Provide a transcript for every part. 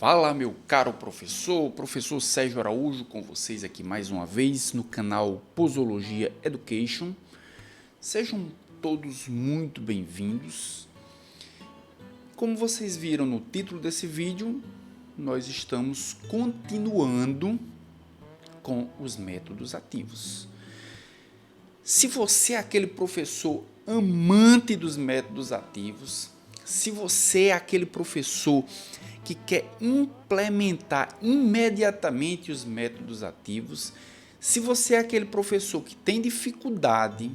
Fala, meu caro professor, professor Sérgio Araújo com vocês aqui mais uma vez no canal Posologia Education. Sejam todos muito bem-vindos. Como vocês viram no título desse vídeo, nós estamos continuando com os métodos ativos. Se você é aquele professor amante dos métodos ativos, se você é aquele professor que quer implementar imediatamente os métodos ativos, se você é aquele professor que tem dificuldade,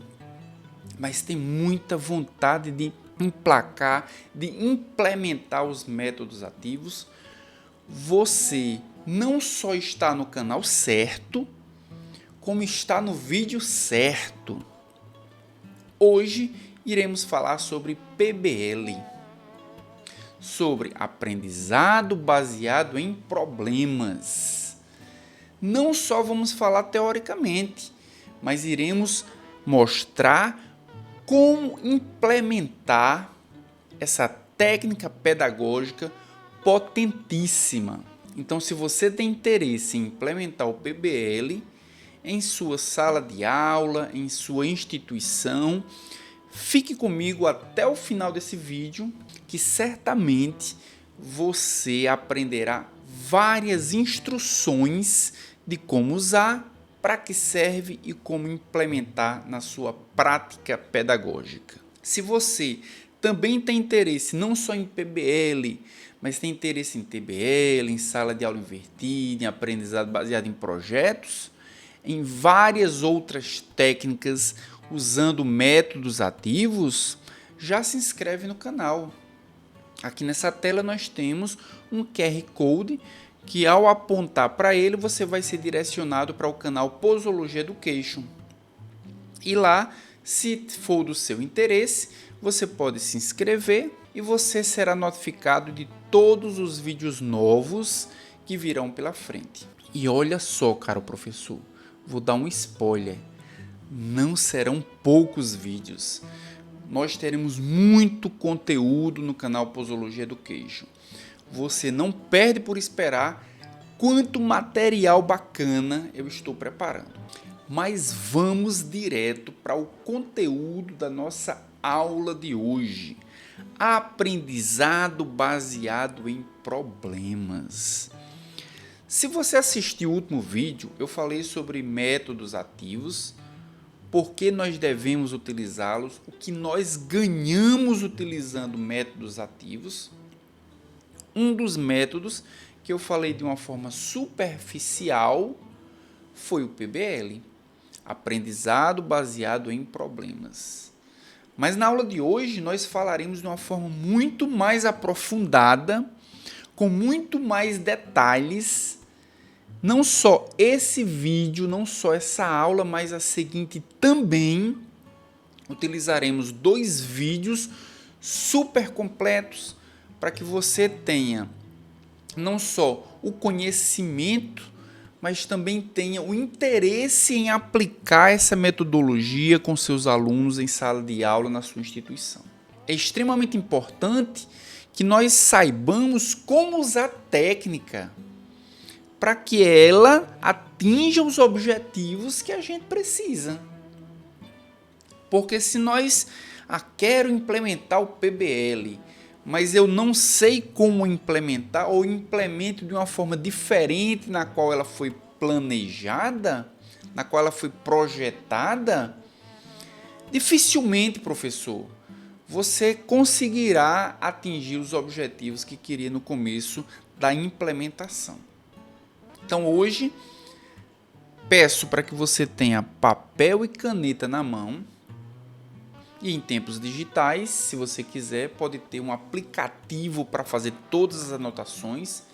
mas tem muita vontade de emplacar, de implementar os métodos ativos, você não só está no canal certo, como está no vídeo certo. Hoje iremos falar sobre PBL, sobre aprendizado baseado em problemas. Não só vamos falar teoricamente, mas iremos mostrar como implementar essa técnica pedagógica potentíssima. Então, se você tem interesse em implementar o PBL em sua sala de aula, em sua instituição, fique comigo até o final desse vídeo, que certamente você aprenderá várias instruções de como usar, para que serve e como implementar na sua prática pedagógica. Se você também tem interesse não só em PBL, mas tem interesse em TBL, em sala de aula invertida, em aprendizado baseado em projetos, em várias outras técnicas usando métodos ativos, já se inscreve no canal. Aqui nessa tela nós temos um QR Code que, ao apontar para ele, você vai ser direcionado para o canal Posologia Education. E lá, se for do seu interesse, você pode se inscrever e você será notificado de todos os vídeos novos que virão pela frente. E olha só, caro professor, vou dar um spoiler. Não serão poucos vídeos. Nós teremos muito conteúdo no canal Posologia Education. Você não perde por esperar quanto material bacana eu estou preparando. Mas vamos direto para o conteúdo da nossa aula de hoje. Aprendizado baseado em problemas. Se você assistiu o último vídeo, eu falei sobre métodos ativos, por que nós devemos utilizá-los, o que nós ganhamos utilizando métodos ativos. Um dos métodos que eu falei de uma forma superficial foi o PBL, aprendizado baseado em problemas. Mas na aula de hoje nós falaremos de uma forma muito mais aprofundada, com muito mais detalhes. Não só esse vídeo, não só essa aula, mas a seguinte também utilizaremos 2 vídeos super completos para que você tenha não só o conhecimento, mas também tenha o interesse em aplicar essa metodologia com seus alunos em sala de aula na sua instituição. É extremamente importante que nós saibamos como usar a técnica para que ela atinja os objetivos que a gente precisa. Porque se nós quero implementar o PBL, mas eu não sei como implementar, ou implemento de uma forma diferente na qual ela foi planejada, na qual ela foi projetada, dificilmente, professor, você conseguirá atingir os objetivos que queria no começo da implementação. Então, hoje, peço para que você tenha papel e caneta na mão. E em tempos digitais, se você quiser, pode ter um aplicativo para fazer todas as anotações.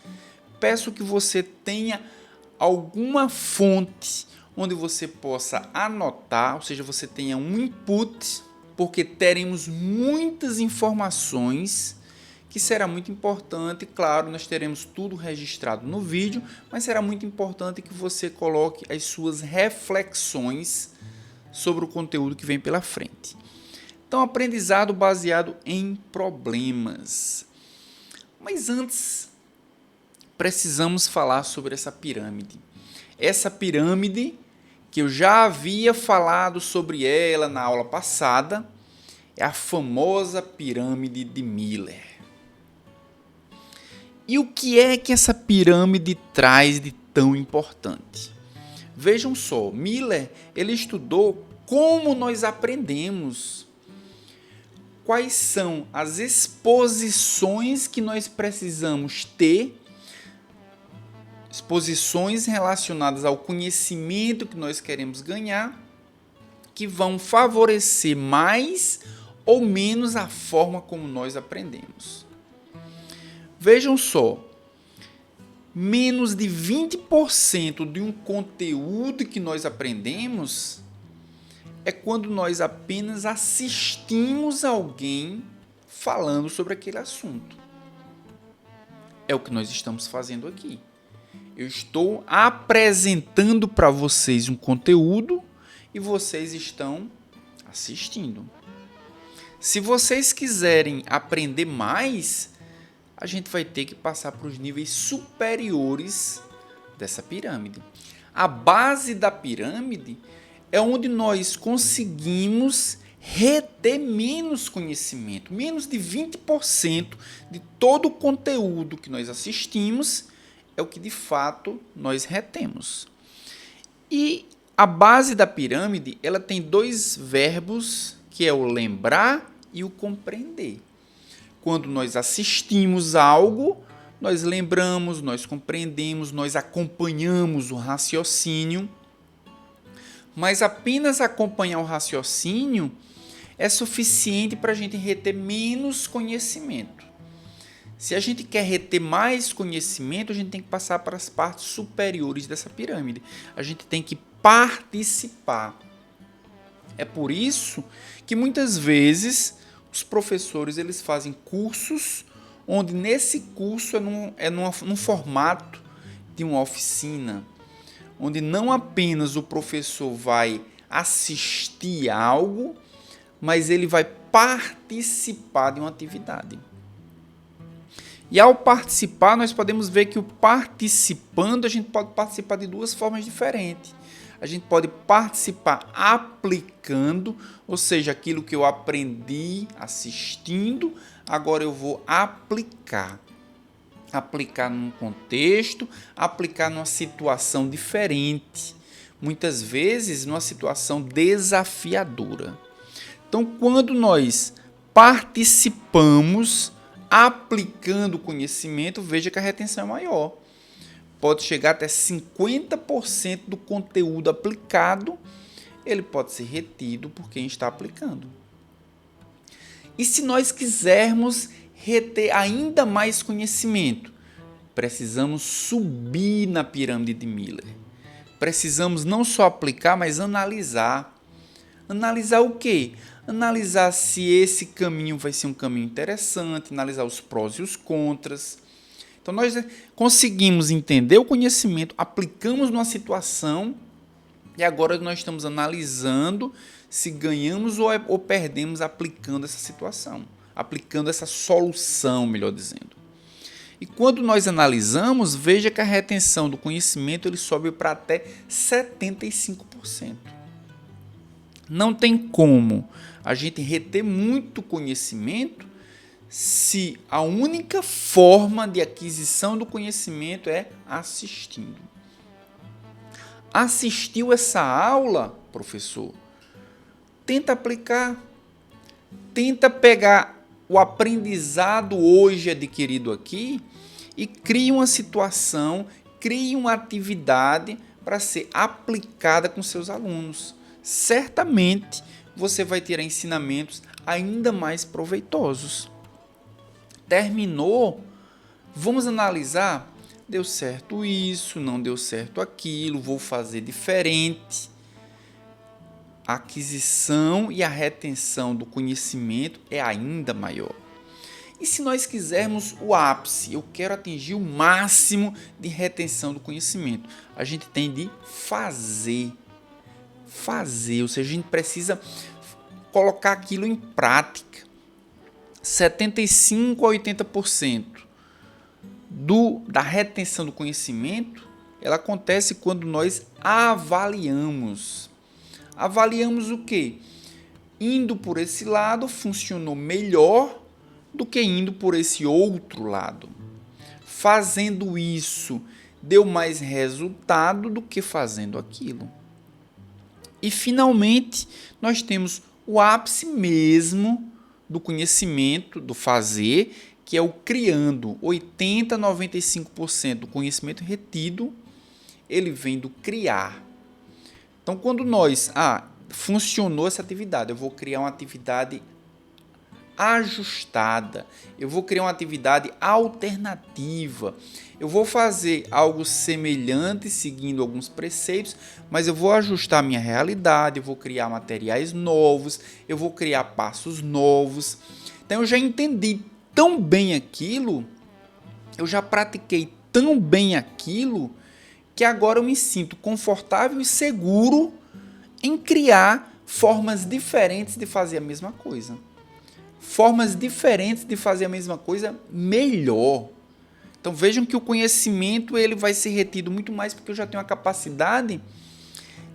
Peço que você tenha alguma fonte onde você possa anotar, ou seja, você tenha um input, porque teremos muitas informações que será muito importante. Claro, nós teremos tudo registrado no vídeo, mas será muito importante que você coloque as suas reflexões sobre o conteúdo que vem pela frente. Então, aprendizado baseado em problemas. Mas antes, precisamos falar sobre essa pirâmide. Essa pirâmide que eu já havia falado sobre ela na aula passada, é a famosa pirâmide de Miller. E o que é que essa pirâmide traz de tão importante? Vejam só, Miller ele estudou como nós aprendemos. Quais são as exposições que nós precisamos ter, exposições relacionadas ao conhecimento que nós queremos ganhar, que vão favorecer mais ou menos a forma como nós aprendemos. Vejam só, menos de 20% de um conteúdo que nós aprendemos é quando nós apenas assistimos alguém falando sobre aquele assunto. É o que nós estamos fazendo aqui. Eu estou apresentando para vocês um conteúdo e vocês estão assistindo. Se vocês quiserem aprender mais, a gente vai ter que passar para os níveis superiores dessa pirâmide. A base da pirâmide é onde nós conseguimos reter menos conhecimento, menos de 20% de todo o conteúdo que nós assistimos é o que de fato nós retemos. E a base da pirâmide, ela tem dois verbos, que é o lembrar e o compreender. Quando nós assistimos algo, nós lembramos, nós compreendemos, nós acompanhamos o raciocínio. Mas apenas acompanhar o raciocínio é suficiente para a gente reter menos conhecimento. Se a gente quer reter mais conhecimento, a gente tem que passar para as partes superiores dessa pirâmide. A gente tem que participar. É por isso que muitas vezes os professores eles fazem cursos onde nesse curso num formato de uma oficina, onde não apenas o professor vai assistir algo, mas ele vai participar de uma atividade. E ao participar, nós podemos ver que o participando, a gente pode participar de duas formas diferentes. A gente pode participar aplicando, ou seja, aquilo que eu aprendi assistindo, agora eu vou aplicar. Aplicar num contexto, aplicar numa situação diferente. Muitas vezes, numa situação desafiadora. Então, quando nós participamos, aplicando o conhecimento, veja que a retenção é maior. Pode chegar até 50% do conteúdo aplicado, ele pode ser retido por quem está aplicando. E se nós quisermos reter ainda mais conhecimento, precisamos subir na pirâmide de Miller. Precisamos não só aplicar, mas analisar. Analisar o quê? Analisar se esse caminho vai ser um caminho interessante, analisar os prós e os contras. Então, nós conseguimos entender o conhecimento, aplicamos numa situação e agora nós estamos analisando se ganhamos ou perdemos aplicando essa situação, aplicando essa solução, melhor dizendo. E quando nós analisamos, veja que a retenção do conhecimento ele sobe para até 75%. Não tem como a gente reter muito conhecimento se a única forma de aquisição do conhecimento é assistindo. Assistiu essa aula, professor? Tenta aplicar. Tenta pegar o aprendizado hoje adquirido aqui e cria uma situação, cria uma atividade para ser aplicada com seus alunos. Certamente você vai ter ensinamentos ainda mais proveitosos. Terminou, vamos analisar, deu certo isso, não deu certo aquilo, vou fazer diferente. A aquisição e a retenção do conhecimento é ainda maior. E se nós quisermos o ápice, eu quero atingir o máximo de retenção do conhecimento, a gente tem de fazer, ou seja, a gente precisa colocar aquilo em prática. 75% a 80% da retenção do conhecimento, ela acontece quando nós avaliamos. Avaliamos o quê? Indo por esse lado funcionou melhor do que indo por esse outro lado. Fazendo isso deu mais resultado do que fazendo aquilo. E finalmente nós temos o ápice mesmo do conhecimento, do fazer, que é o criando. 80 a 95% do conhecimento retido, ele vem do criar. Então, quando nós, funcionou essa atividade, eu vou criar uma atividade ajustada, eu vou criar uma atividade alternativa, eu vou fazer algo semelhante seguindo alguns preceitos, mas eu vou ajustar a minha realidade, eu vou criar materiais novos, eu vou criar passos novos. Então eu já entendi tão bem aquilo, eu já pratiquei tão bem aquilo, que agora eu me sinto confortável e seguro em criar formas diferentes de fazer a mesma coisa. Formas diferentes de fazer a mesma coisa melhor. Então vejam que o conhecimento ele vai ser retido muito mais porque eu já tenho a capacidade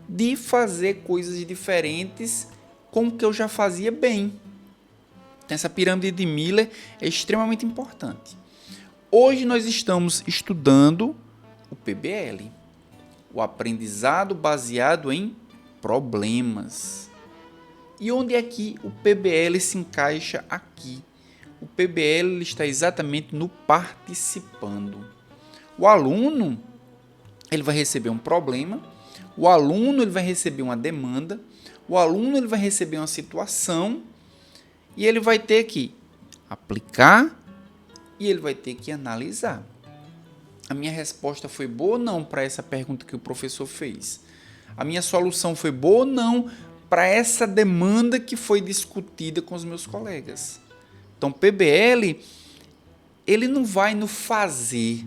de fazer coisas diferentes com o que eu já fazia bem. Então, essa pirâmide de Miller é extremamente importante. Hoje nós estamos estudando o PBL, o aprendizado baseado em problemas. E onde é que o PBL se encaixa aqui? O PBL está exatamente no participando. O aluno ele vai receber um problema, o aluno ele vai receber uma demanda, o aluno ele vai receber uma situação e ele vai ter que aplicar e ele vai ter que analisar. A minha resposta foi boa ou não para essa pergunta que o professor fez? A minha solução foi boa ou não para essa demanda que foi discutida com os meus colegas? Então, PBL, ele não vai no fazer,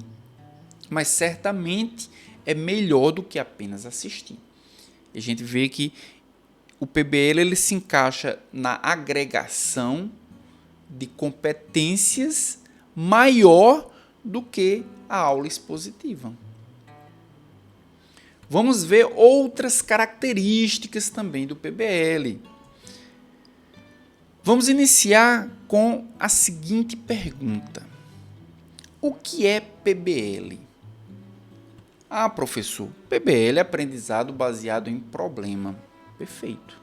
mas certamente é melhor do que apenas assistir. E a gente vê que o PBL ele se encaixa na agregação de competências maior do que a aula expositiva. Vamos ver outras características também do PBL. Vamos iniciar com a seguinte pergunta. O que é PBL? Professor, PBL é aprendizado baseado em problema. Perfeito.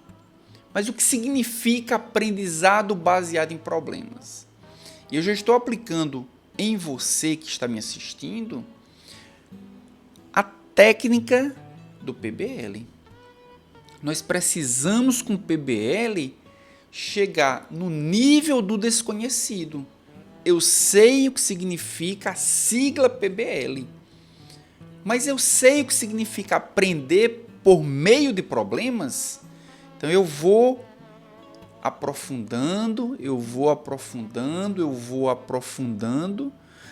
Mas o que significa aprendizado baseado em problemas? E eu já estou aplicando em você que está me assistindo a técnica do PBL. Nós precisamos com o PBL chegar no nível do desconhecido. Eu sei o que significa a sigla PBL, mas eu sei o que significa aprender por meio de problemas. Então eu vou aprofundando,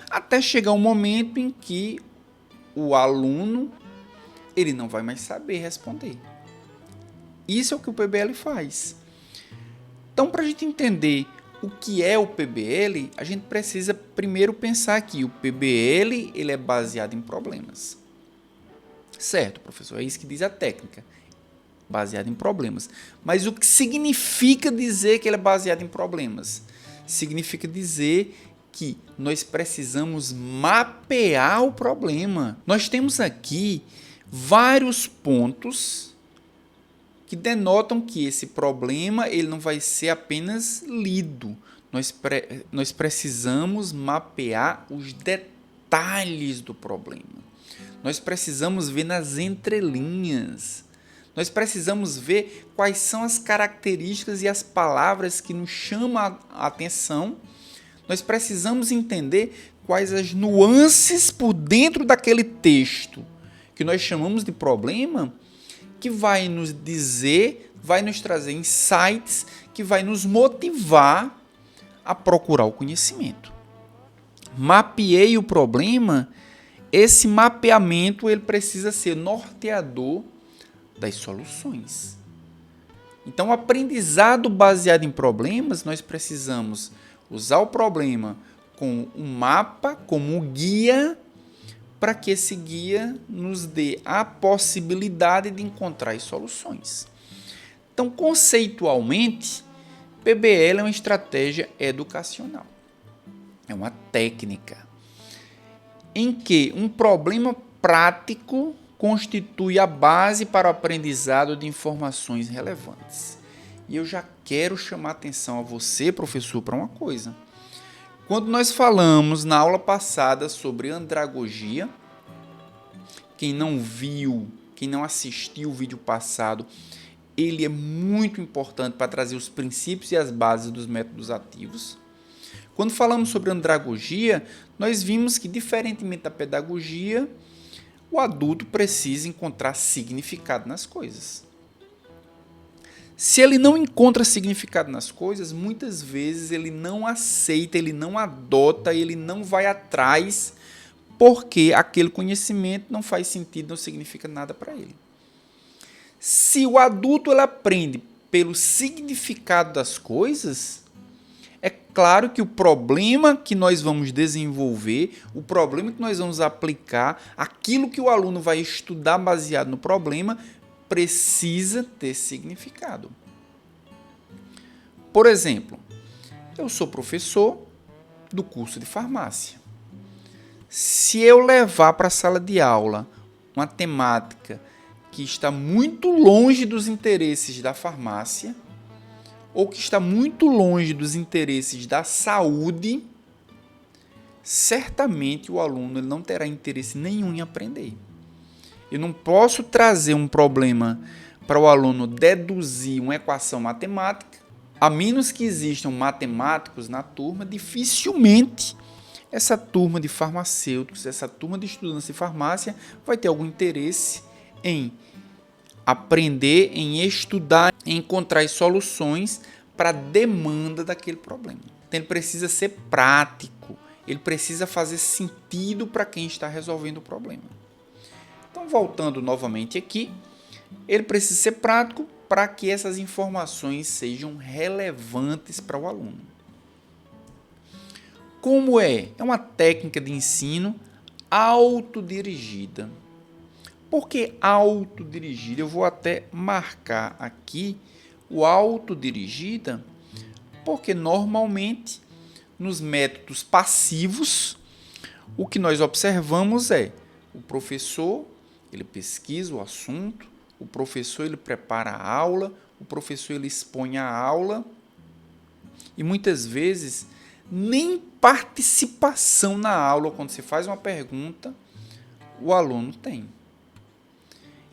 até chegar um momento em que o aluno ele não vai mais saber responder. Isso é o que o PBL faz. Então, para a gente entender o que é o PBL, a gente precisa primeiro pensar que o PBL ele é baseado em problemas. Certo, professor, é isso que diz a técnica, baseado em problemas. Mas o que significa dizer que ele é baseado em problemas? Significa dizer que nós precisamos mapear o problema. Nós temos aqui vários pontos que denotam que esse problema ele não vai ser apenas lido. Nós precisamos mapear os detalhes do problema. Nós precisamos ver nas entrelinhas. Nós precisamos ver quais são as características e as palavras que nos chamam a atenção. Nós precisamos entender quais as nuances por dentro daquele texto que nós chamamos de problema, que vai nos dizer, vai nos trazer insights, que vai nos motivar a procurar o conhecimento. Mapeei o problema, esse mapeamento ele precisa ser norteador das soluções. Então, o aprendizado baseado em problemas, nós precisamos usar o problema com um mapa como guia, para que esse guia nos dê a possibilidade de encontrar as soluções. Então, conceitualmente, PBL é uma estratégia educacional. É uma técnica em que um problema prático constitui a base para o aprendizado de informações relevantes. E eu já quero chamar a atenção a você, professor, para uma coisa. Quando nós falamos na aula passada sobre andragogia, quem não viu, quem não assistiu o vídeo passado, ele é muito importante para trazer os princípios e as bases dos métodos ativos. Quando falamos sobre andragogia, nós vimos que, diferentemente da pedagogia, o adulto precisa encontrar significado nas coisas. Se ele não encontra significado nas coisas, muitas vezes ele não aceita, ele não adota, ele não vai atrás, porque aquele conhecimento não faz sentido, não significa nada para ele. Se o adulto ele aprende pelo significado das coisas, é claro que o problema que nós vamos desenvolver, o problema que nós vamos aplicar, aquilo que o aluno vai estudar baseado no problema, precisa ter significado. Por exemplo, eu sou professor do curso de farmácia. Se eu levar para a sala de aula uma temática que está muito longe dos interesses da farmácia, ou que está muito longe dos interesses da saúde, certamente o aluno ele não terá interesse nenhum em aprender. Eu não posso trazer um problema para o aluno deduzir uma equação matemática, a menos que existam matemáticos na turma, dificilmente essa turma de farmacêuticos, essa turma de estudantes de farmácia vai ter algum interesse em aprender, em estudar, em encontrar as soluções para a demanda daquele problema. Então, ele precisa ser prático, ele precisa fazer sentido para quem está resolvendo o problema. Então, voltando novamente aqui, ele precisa ser prático para que essas informações sejam relevantes para o aluno. Como é? É uma técnica de ensino autodirigida. Por que autodirigida? Eu vou até marcar aqui o autodirigida, porque normalmente nos métodos passivos o que nós observamos é o professor, ele pesquisa o assunto, o professor ele prepara a aula, o professor ele expõe a aula e muitas vezes nem participação na aula, quando você faz uma pergunta, o aluno tem.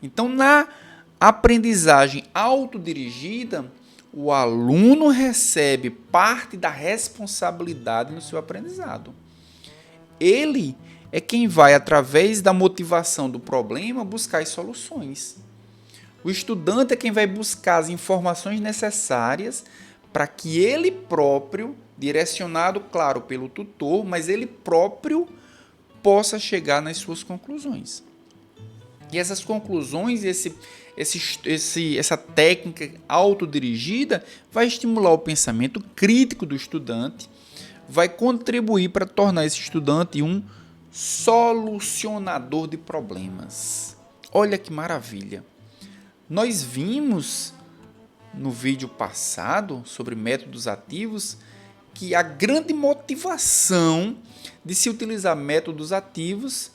Então, na aprendizagem autodirigida, o aluno recebe parte da responsabilidade no seu aprendizado. Ele é quem vai, através da motivação do problema, buscar as soluções. O estudante é quem vai buscar as informações necessárias para que ele próprio, direcionado, claro, pelo tutor, mas ele próprio possa chegar nas suas conclusões. E essas conclusões, essa técnica autodirigida vai estimular o pensamento crítico do estudante, vai contribuir para tornar esse estudante um solucionador de problemas. Olha que maravilha! Nós vimos no vídeo passado sobre métodos ativos que a grande motivação de se utilizar métodos ativos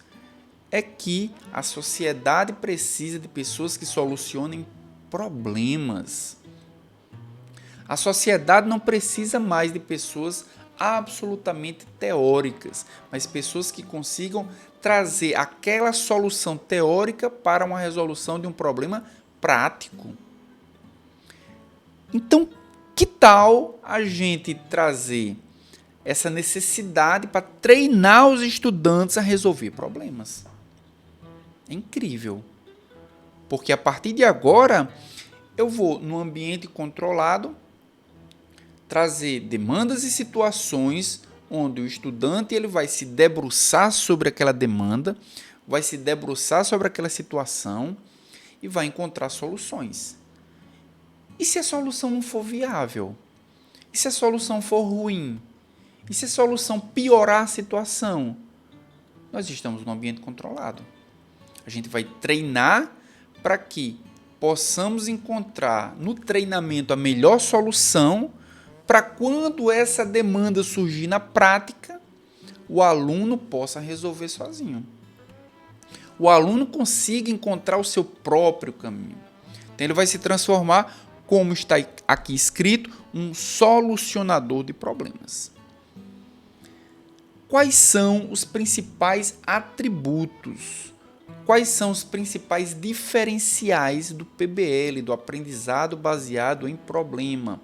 é que a sociedade precisa de pessoas que solucionem problemas. A sociedade não precisa mais de pessoas absolutamente teóricas, mas pessoas que consigam trazer aquela solução teórica para uma resolução de um problema prático. Então, que tal a gente trazer essa necessidade para treinar os estudantes a resolver problemas? É incrível, porque a partir de agora eu vou, no ambiente controlado, trazer demandas e situações onde o estudante ele vai se debruçar sobre aquela demanda, vai se debruçar sobre aquela situação e vai encontrar soluções. E se a solução não for viável? E se a solução for ruim? E se a solução piorar a situação? Nós estamos num ambiente controlado. A gente vai treinar para que possamos encontrar no treinamento a melhor solução para quando essa demanda surgir na prática, o aluno possa resolver sozinho. O aluno consiga encontrar o seu próprio caminho. Então ele vai se transformar, como está aqui escrito, um solucionador de problemas. Quais são os principais atributos? Quais são os principais diferenciais do PBL, do aprendizado baseado em problema?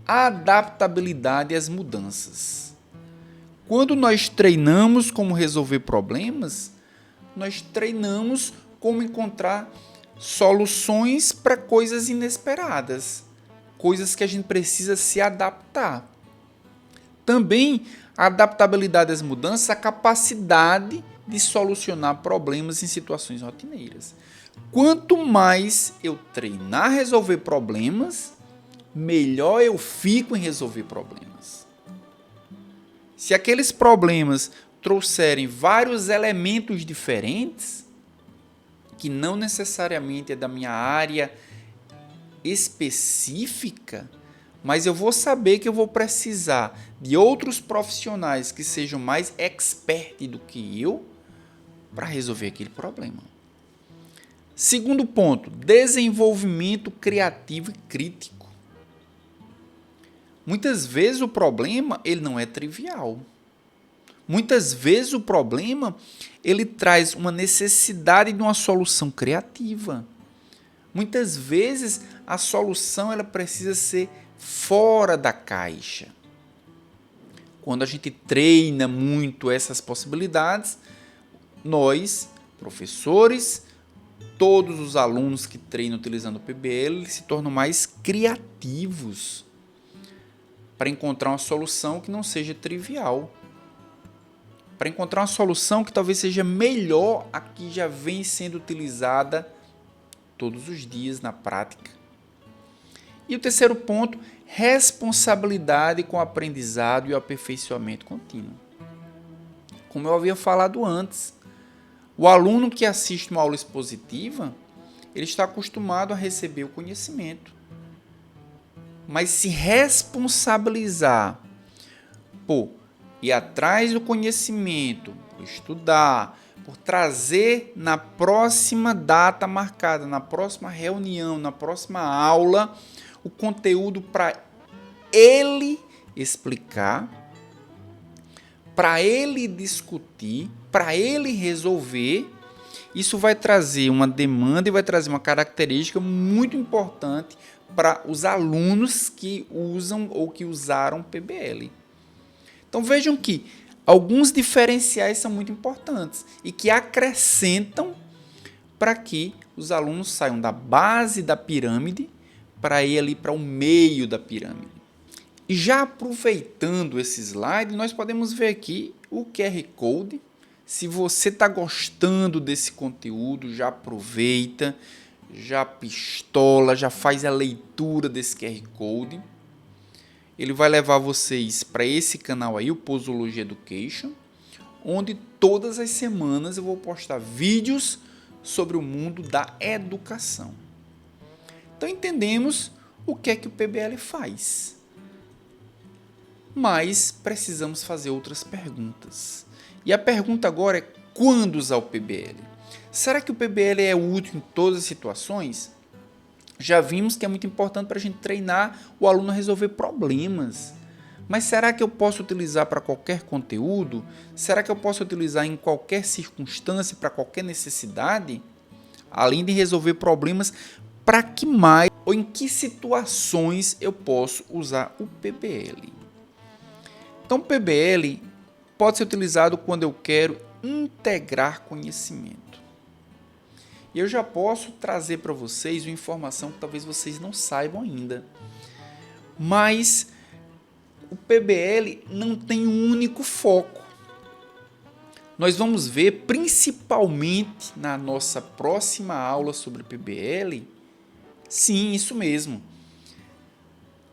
A adaptabilidade às mudanças. Quando nós treinamos como resolver problemas, nós treinamos como encontrar soluções para coisas inesperadas, coisas que a gente precisa se adaptar. Também a adaptabilidade às mudanças, a capacidade de solucionar problemas em situações rotineiras. Quanto mais eu treinar a resolver problemas, melhor eu fico em resolver problemas. Se aqueles problemas trouxerem vários elementos diferentes, que não necessariamente é da minha área específica, mas eu vou saber que eu vou precisar de outros profissionais que sejam mais expert do que eu para resolver aquele problema. Segundo ponto, desenvolvimento criativo e crítico. Muitas vezes o problema ele não é trivial. Muitas vezes o problema ele traz uma necessidade de uma solução criativa. Muitas vezes a solução ela precisa ser fora da caixa. Quando a gente treina muito essas possibilidades, nós, professores, todos os alunos que treinam utilizando o PBL se tornam mais criativos para encontrar uma solução que não seja trivial. Para encontrar uma solução que talvez seja melhor a que já vem sendo utilizada todos os dias na prática. E o terceiro ponto, responsabilidade com o aprendizado e o aperfeiçoamento contínuo. Como eu havia falado antes, o aluno que assiste uma aula expositiva, ele está acostumado a receber o conhecimento. Mas se responsabilizar por ir atrás do conhecimento, por estudar, por trazer na próxima data marcada, na próxima reunião, na próxima aula, o conteúdo para ele explicar, para ele discutir, para ele resolver, isso vai trazer uma demanda e vai trazer uma característica muito importante para os alunos que usam ou que usaram PBL. Então vejam que alguns diferenciais são muito importantes e que acrescentam para que os alunos saiam da base da pirâmide para ir ali para o meio da pirâmide. E já aproveitando esse slide, nós podemos ver aqui o QR Code. Se você está gostando desse conteúdo, já aproveita, já pistola, já faz a leitura desse QR Code. Ele vai levar vocês para esse canal aí, o Posology Education, onde todas as semanas eu vou postar vídeos sobre o mundo da educação. Então entendemos o que é que o PBL faz. Mas precisamos fazer outras perguntas. E a pergunta agora é: quando usar o PBL? Será que o PBL é útil em todas as situações? Já vimos que é muito importante para a gente treinar o aluno a resolver problemas. Mas será que eu posso utilizar para qualquer conteúdo? Será que eu posso utilizar em qualquer circunstância, para qualquer necessidade? Além de resolver problemas, para que mais ou em que situações eu posso usar o PBL? Então, o PBL pode ser utilizado quando eu quero integrar conhecimento. E eu já posso trazer para vocês uma informação que talvez vocês não saibam ainda. Mas o PBL não tem um único foco. Nós vamos ver, principalmente na nossa próxima aula sobre PBL, sim, isso mesmo.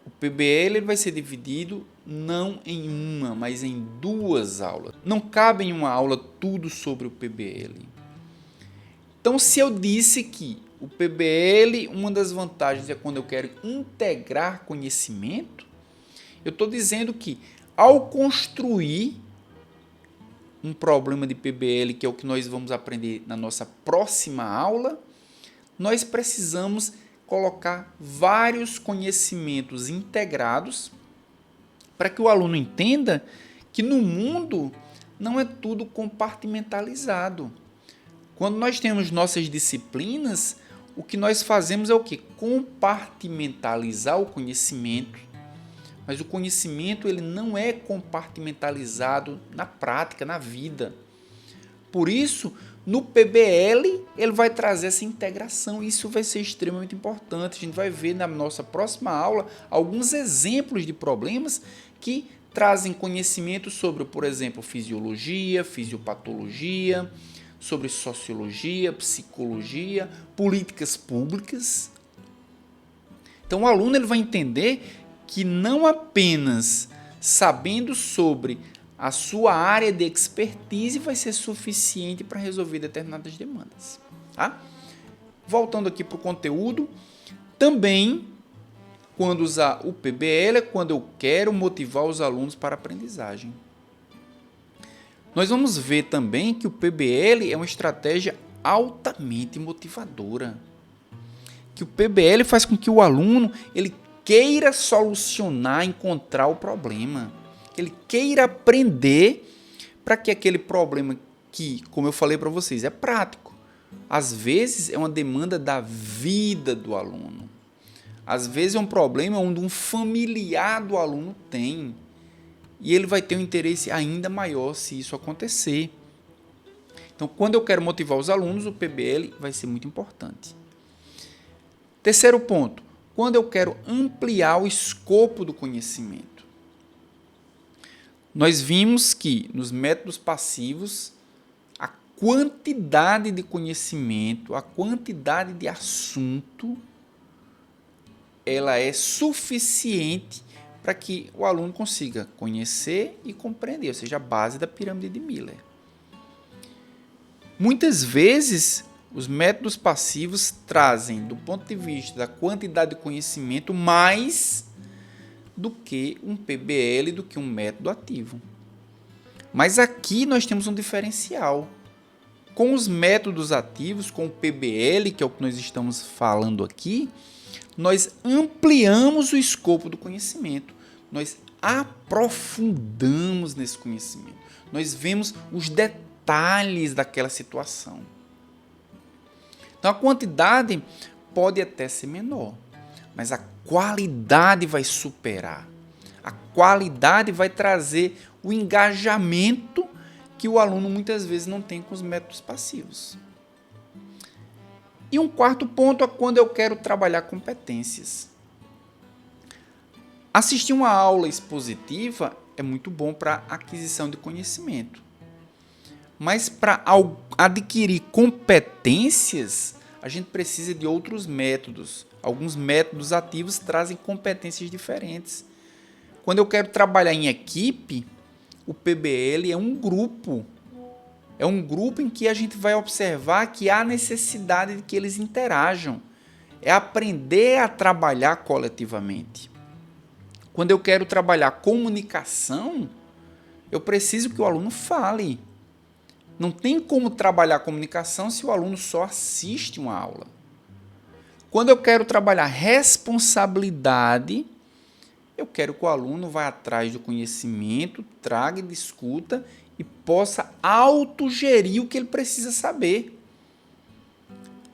O PBL vai ser dividido não em uma, mas em 2 aulas. Não cabe em uma aula tudo sobre o PBL. Então, se eu disse que o PBL, uma das vantagens é quando eu quero integrar conhecimento, eu estou dizendo que ao construir um problema de PBL, que é o que nós vamos aprender na nossa próxima aula, nós precisamos colocar vários conhecimentos integrados para que o aluno entenda que no mundo não é tudo compartimentalizado. Quando nós temos nossas disciplinas, o que nós fazemos é o quê? Compartimentalizar o conhecimento. Mas o conhecimento ele não é compartimentalizado na prática, na vida. Por isso, no PBL, ele vai trazer essa integração. Isso vai ser extremamente importante. A gente vai ver na nossa próxima aula alguns exemplos de problemas que trazem conhecimento sobre, por exemplo, fisiologia, fisiopatologia, sobre sociologia, psicologia, políticas públicas. Então, o aluno ele vai entender que não apenas sabendo sobre a sua área de expertise vai ser suficiente para resolver determinadas demandas. Tá? Voltando aqui para o conteúdo, também quando usar o PBL é quando eu quero motivar os alunos para a aprendizagem. Nós vamos ver também que o PBL é uma estratégia altamente motivadora. Que o PBL faz com que o aluno ele queira solucionar, encontrar o problema. Que ele queira aprender para que aquele problema que, como eu falei para vocês, é prático. Às vezes é uma demanda da vida do aluno. Às vezes é um problema onde um familiar do aluno tem. E ele vai ter um interesse ainda maior se isso acontecer. Então, quando eu quero motivar os alunos, o PBL vai ser muito importante. Terceiro ponto, quando eu quero ampliar o escopo do conhecimento. Nós vimos que nos métodos passivos, a quantidade de conhecimento, a quantidade de assunto, ela é suficiente para que o aluno consiga conhecer e compreender, ou seja, a base da pirâmide de Miller. Muitas vezes, os métodos passivos trazem, do ponto de vista da quantidade de conhecimento, mais do que um PBL, do que um método ativo. Mas aqui nós temos um diferencial. Com os métodos ativos, com o PBL, que é o que nós estamos falando aqui, nós ampliamos o escopo do conhecimento, nós aprofundamos nesse conhecimento, nós vemos os detalhes daquela situação. Então a quantidade pode até ser menor, mas a qualidade vai superar. A qualidade vai trazer o engajamento que o aluno muitas vezes não tem com os métodos passivos. E um quarto ponto é quando eu quero trabalhar competências. Assistir uma aula expositiva é muito bom para aquisição de conhecimento. Mas para adquirir competências, a gente precisa de outros métodos. Alguns métodos ativos trazem competências diferentes. Quando eu quero trabalhar em equipe, o PBL é um grupo. É um grupo em que a gente vai observar que há necessidade de que eles interajam. É aprender a trabalhar coletivamente. Quando eu quero trabalhar comunicação, eu preciso que o aluno fale. Não tem como trabalhar comunicação se o aluno só assiste uma aula. Quando eu quero trabalhar responsabilidade, eu quero que o aluno vá atrás do conhecimento, traga e discuta e possa autogerir o que ele precisa saber.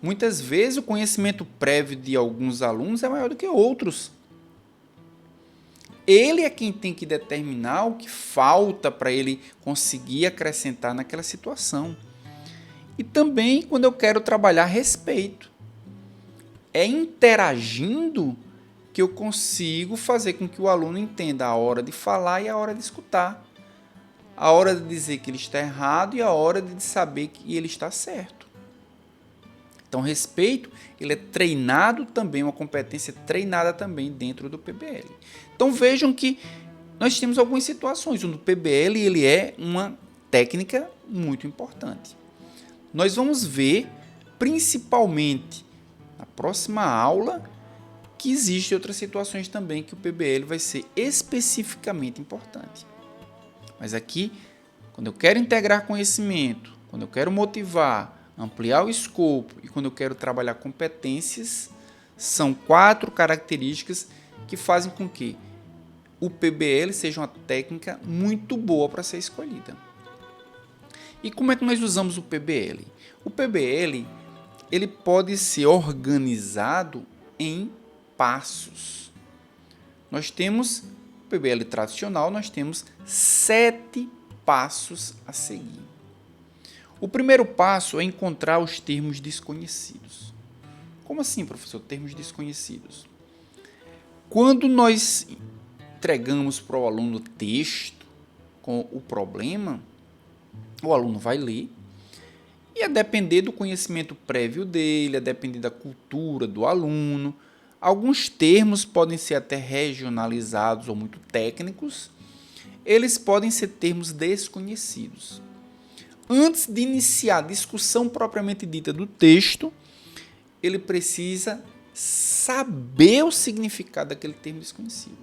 Muitas vezes o conhecimento prévio de alguns alunos é maior do que outros. Ele é quem tem que determinar o que falta para ele conseguir acrescentar naquela situação. E também quando eu quero trabalhar respeito. É interagindo que eu consigo fazer com que o aluno entenda a hora de falar e a hora de escutar. A hora de dizer que ele está errado e a hora de saber que ele está certo. Então, respeito, ele é treinado também, uma competência treinada também dentro do PBL. Então, vejam que nós temos algumas situações onde o PBL ele é uma técnica muito importante. Nós vamos ver, principalmente na próxima aula, que existem outras situações também que o PBL vai ser especificamente importante. Mas aqui, quando eu quero integrar conhecimento, quando eu quero motivar, ampliar o escopo e quando eu quero trabalhar competências, são 4 características que fazem com que o PBL seja uma técnica muito boa para ser escolhida. E como é que nós usamos o PBL? O PBL ele pode ser organizado em passos. Nós temos o PBL tradicional, nós temos 7 passos a seguir. O primeiro passo é encontrar os termos desconhecidos. Como assim, professor, termos desconhecidos? Quando nós entregamos para o aluno o texto com o problema, o aluno vai ler e, a depender do conhecimento prévio dele, a depender da cultura do aluno, alguns termos podem ser até regionalizados ou muito técnicos, eles podem ser termos desconhecidos. Antes de iniciar a discussão propriamente dita do texto, ele precisa saber o significado daquele termo desconhecido.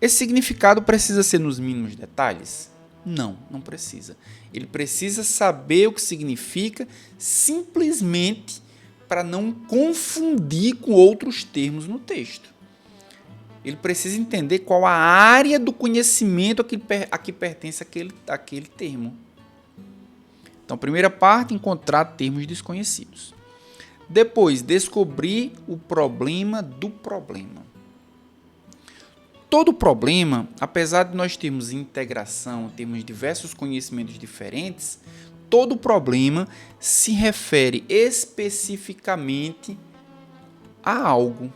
Esse significado precisa ser nos mínimos detalhes? Não, não precisa. Ele precisa saber o que significa simplesmente para não confundir com outros termos no texto. Ele precisa entender qual a área do conhecimento a que pertence aquele termo. Então, primeira parte, encontrar termos desconhecidos. Depois, descobrir o problema do problema. Todo problema, apesar de nós termos integração, termos diversos conhecimentos diferentes, todo problema se refere especificamente a algo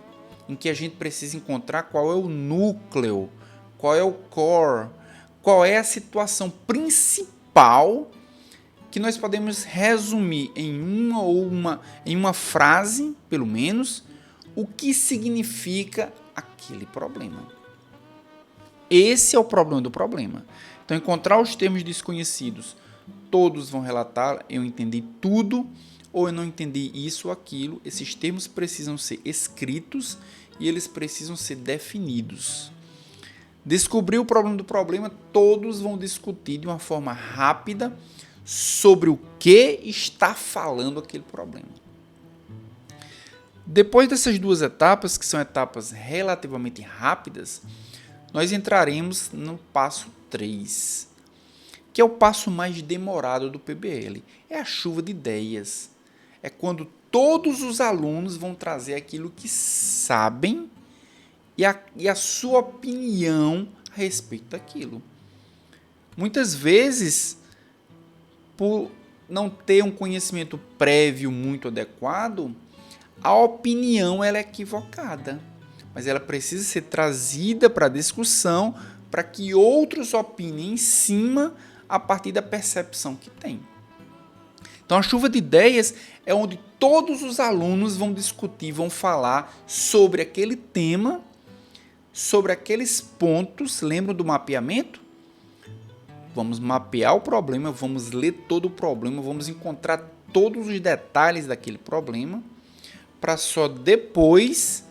em que a gente precisa encontrar qual é o núcleo, qual é o core, qual é a situação principal que nós podemos resumir em uma frase, pelo menos, o que significa aquele problema. Esse é o problema do problema. Então, encontrar os termos desconhecidos, todos vão relatar, eu entendi tudo, ou eu não entendi isso ou aquilo. Esses termos precisam ser escritos e eles precisam ser definidos. Descobrir o problema do problema, todos vão discutir de uma forma rápida sobre o que está falando aquele problema. Depois dessas 2 etapas, que são etapas relativamente rápidas, nós entraremos no passo 3, que é o passo mais demorado do PBL. É a chuva de ideias. É quando todos os alunos vão trazer aquilo que sabem e a sua opinião a respeito daquilo. Muitas vezes, por não ter um conhecimento prévio muito adequado, a opinião ela é equivocada, mas ela precisa ser trazida para a discussão para que outros opinem em cima a partir da percepção que tem. Então, a chuva de ideias é onde todos os alunos vão discutir, vão falar sobre aquele tema, sobre aqueles pontos. Lembram do mapeamento? Vamos mapear o problema, vamos ler todo o problema, vamos encontrar todos os detalhes daquele problema, para só depois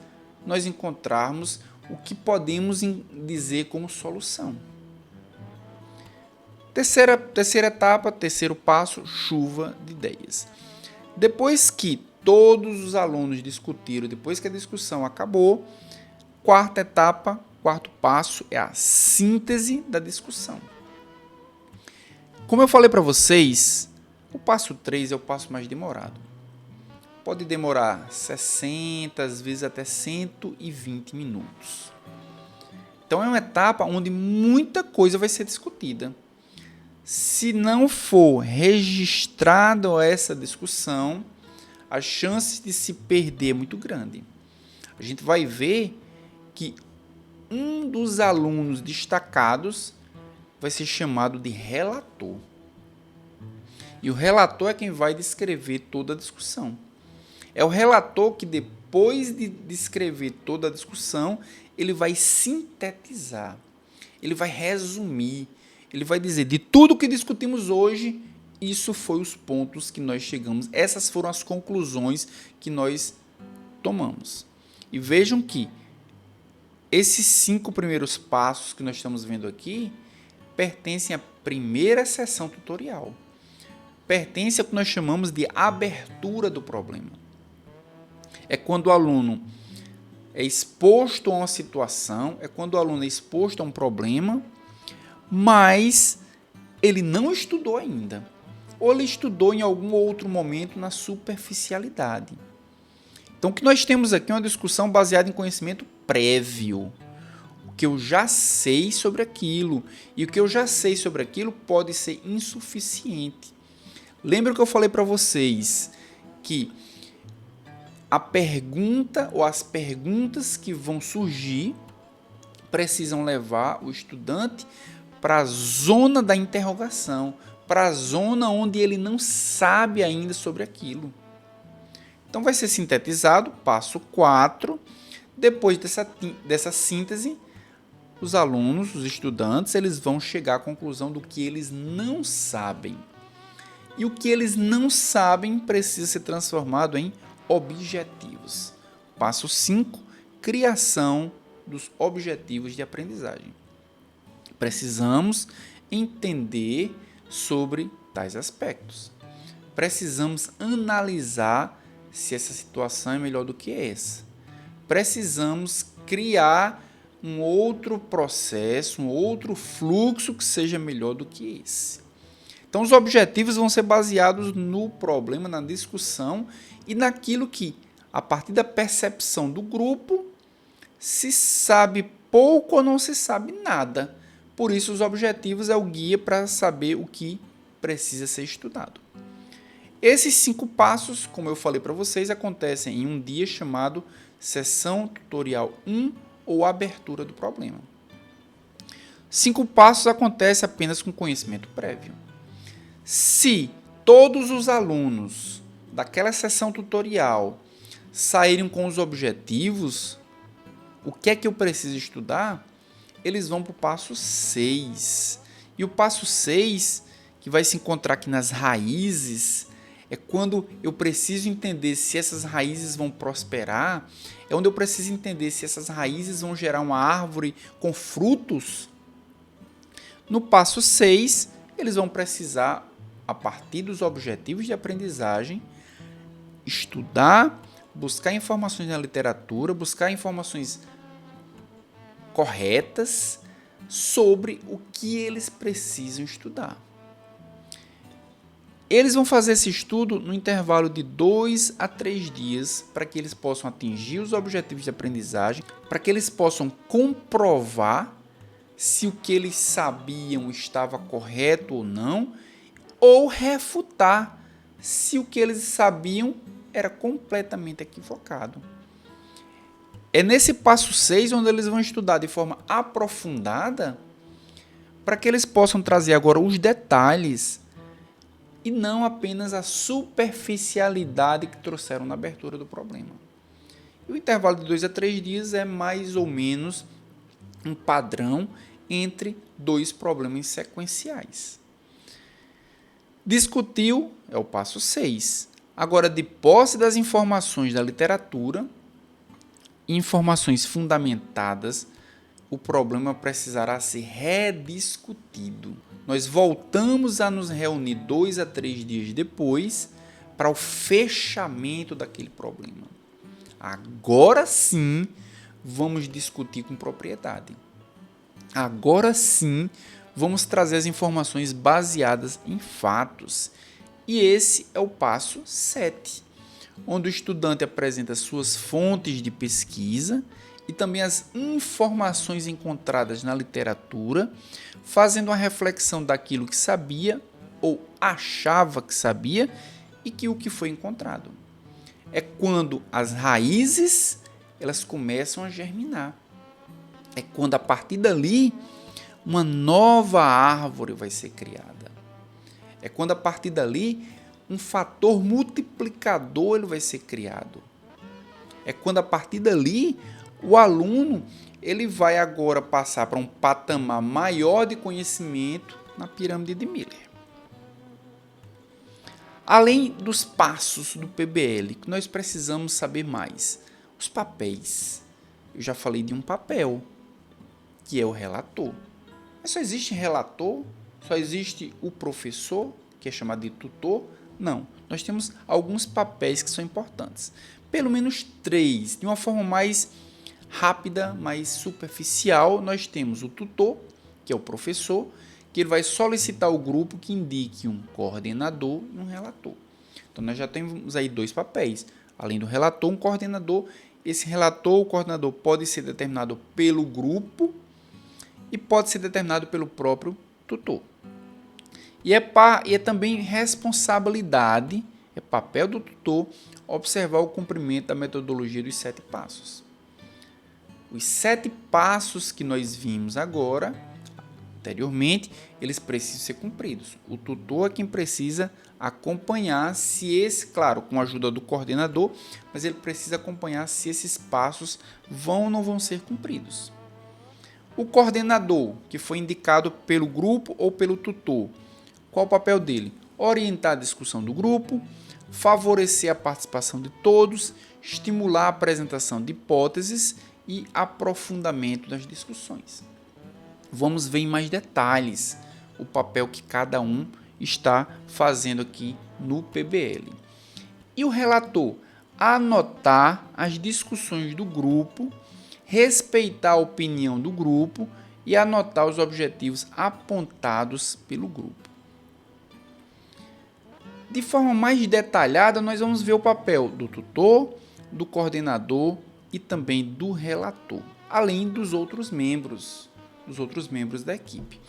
nós encontrarmos o que podemos dizer como solução. Terceira etapa, terceiro passo, chuva de ideias. Depois que todos os alunos discutiram, depois que a discussão acabou, quarta etapa, quarto passo é a síntese da discussão. Como eu falei para vocês, o passo 3 é o passo mais demorado. Pode demorar 60, às vezes até 120 minutos. Então é uma etapa onde muita coisa vai ser discutida. Se não for registrada essa discussão, a chance de se perder é muito grande. A gente vai ver que um dos alunos destacados vai ser chamado de relator. E o relator é quem vai descrever toda a discussão. É o relator que, depois de descrever toda a discussão, ele vai sintetizar, ele vai resumir, ele vai dizer, de tudo que discutimos hoje, isso foi os pontos que nós chegamos, essas foram as conclusões que nós tomamos. E vejam que esses 5 primeiros passos que nós estamos vendo aqui pertencem à primeira sessão tutorial. Pertence ao que nós chamamos de abertura do problema. É quando o aluno é exposto a uma situação, é quando o aluno é exposto a um problema, mas ele não estudou ainda. Ou ele estudou em algum outro momento na superficialidade. Então, o que nós temos aqui é uma discussão baseada em conhecimento prévio. O que eu já sei sobre aquilo. E o que eu já sei sobre aquilo pode ser insuficiente. Lembra que eu falei para vocês que a pergunta ou as perguntas que vão surgir precisam levar o estudante para a zona da interrogação, para a zona onde ele não sabe ainda sobre aquilo. Então vai ser sintetizado, passo 4. Depois dessa síntese, os alunos, os estudantes, eles vão chegar à conclusão do que eles não sabem. E o que eles não sabem precisa ser transformado em objetivos. Passo 5, criação dos objetivos de aprendizagem. Precisamos entender sobre tais aspectos. Precisamos analisar se essa situação é melhor do que essa. Precisamos criar um outro processo, um outro fluxo que seja melhor do que esse. Então, os objetivos vão ser baseados no problema, na discussão e naquilo que, a partir da percepção do grupo, se sabe pouco ou não se sabe nada. Por isso, os objetivos é o guia para saber o que precisa ser estudado. Esses 5 passos, como eu falei para vocês, acontecem em um dia chamado Sessão Tutorial 1 ou Abertura do Problema. 5 passos acontecem apenas com conhecimento prévio. Se todos os alunos daquela sessão tutorial saírem com os objetivos, o que é que eu preciso estudar? Eles vão para o passo 6. E o passo 6, que vai se encontrar aqui nas raízes, é quando eu preciso entender se essas raízes vão prosperar, é onde eu preciso entender se essas raízes vão gerar uma árvore com frutos. No passo 6, eles vão precisar, a partir dos objetivos de aprendizagem, estudar, buscar informações na literatura, buscar informações corretas sobre o que eles precisam estudar. Eles vão fazer esse estudo no intervalo de 2 a 3 dias para que eles possam atingir os objetivos de aprendizagem, para que eles possam comprovar se o que eles sabiam estava correto ou não, ou refutar se o que eles sabiam era completamente equivocado. É nesse passo 6 onde eles vão estudar de forma aprofundada para que eles possam trazer agora os detalhes e não apenas a superficialidade que trouxeram na abertura do problema. E o intervalo de 2 a 3 dias é mais ou menos um padrão entre 2 problemas sequenciais. Discutiu é o passo 6. Agora, de posse das informações da literatura, informações fundamentadas, o problema precisará ser rediscutido. Nós voltamos a nos reunir 2 a 3 dias depois para o fechamento daquele problema. Agora sim, vamos discutir com propriedade. Agora sim, vamos trazer as informações baseadas em fatos. E esse é o passo 7, onde o estudante apresenta suas fontes de pesquisa e também as informações encontradas na literatura, fazendo uma reflexão daquilo que sabia ou achava que sabia e que o que foi encontrado. É quando as raízes elas começam a germinar. É quando, a partir dali, uma nova árvore vai ser criada. É quando, a partir dali, um fator multiplicador ele vai ser criado. É quando a partir dali o aluno ele vai agora passar para um patamar maior de conhecimento na pirâmide de Miller. Além dos passos do PBL, que nós precisamos saber mais, os papéis. Eu já falei de um papel, que é o relator. Mas só existe relator? Só existe o professor, que é chamado de tutor? Não. Nós temos alguns papéis que são importantes. Pelo menos 3. De uma forma mais rápida, mais superficial, nós temos o tutor, que é o professor, que ele vai solicitar ao grupo que indique um coordenador e um relator. Então, nós já temos aí 2 papéis. Além do relator, um coordenador. Esse relator ou coordenador pode ser determinado pelo grupo e pode ser determinado pelo próprio tutor. E é também responsabilidade, é papel do tutor, observar o cumprimento da metodologia dos 7 passos. Os 7 passos que nós vimos agora, anteriormente, eles precisam ser cumpridos. O tutor é quem precisa acompanhar se esse, claro, com a ajuda do coordenador, mas ele precisa acompanhar se esses passos vão ou não vão ser cumpridos. O coordenador, que foi indicado pelo grupo ou pelo tutor, qual o papel dele? Orientar a discussão do grupo, favorecer a participação de todos, estimular a apresentação de hipóteses e aprofundamento das discussões. Vamos ver em mais detalhes o papel que cada um está fazendo aqui no PBL. E o relator? Anotar as discussões do grupo, respeitar a opinião do grupo e anotar os objetivos apontados pelo grupo. De forma mais detalhada, nós vamos ver o papel do tutor, do coordenador e também do relator, além dos outros membros da equipe.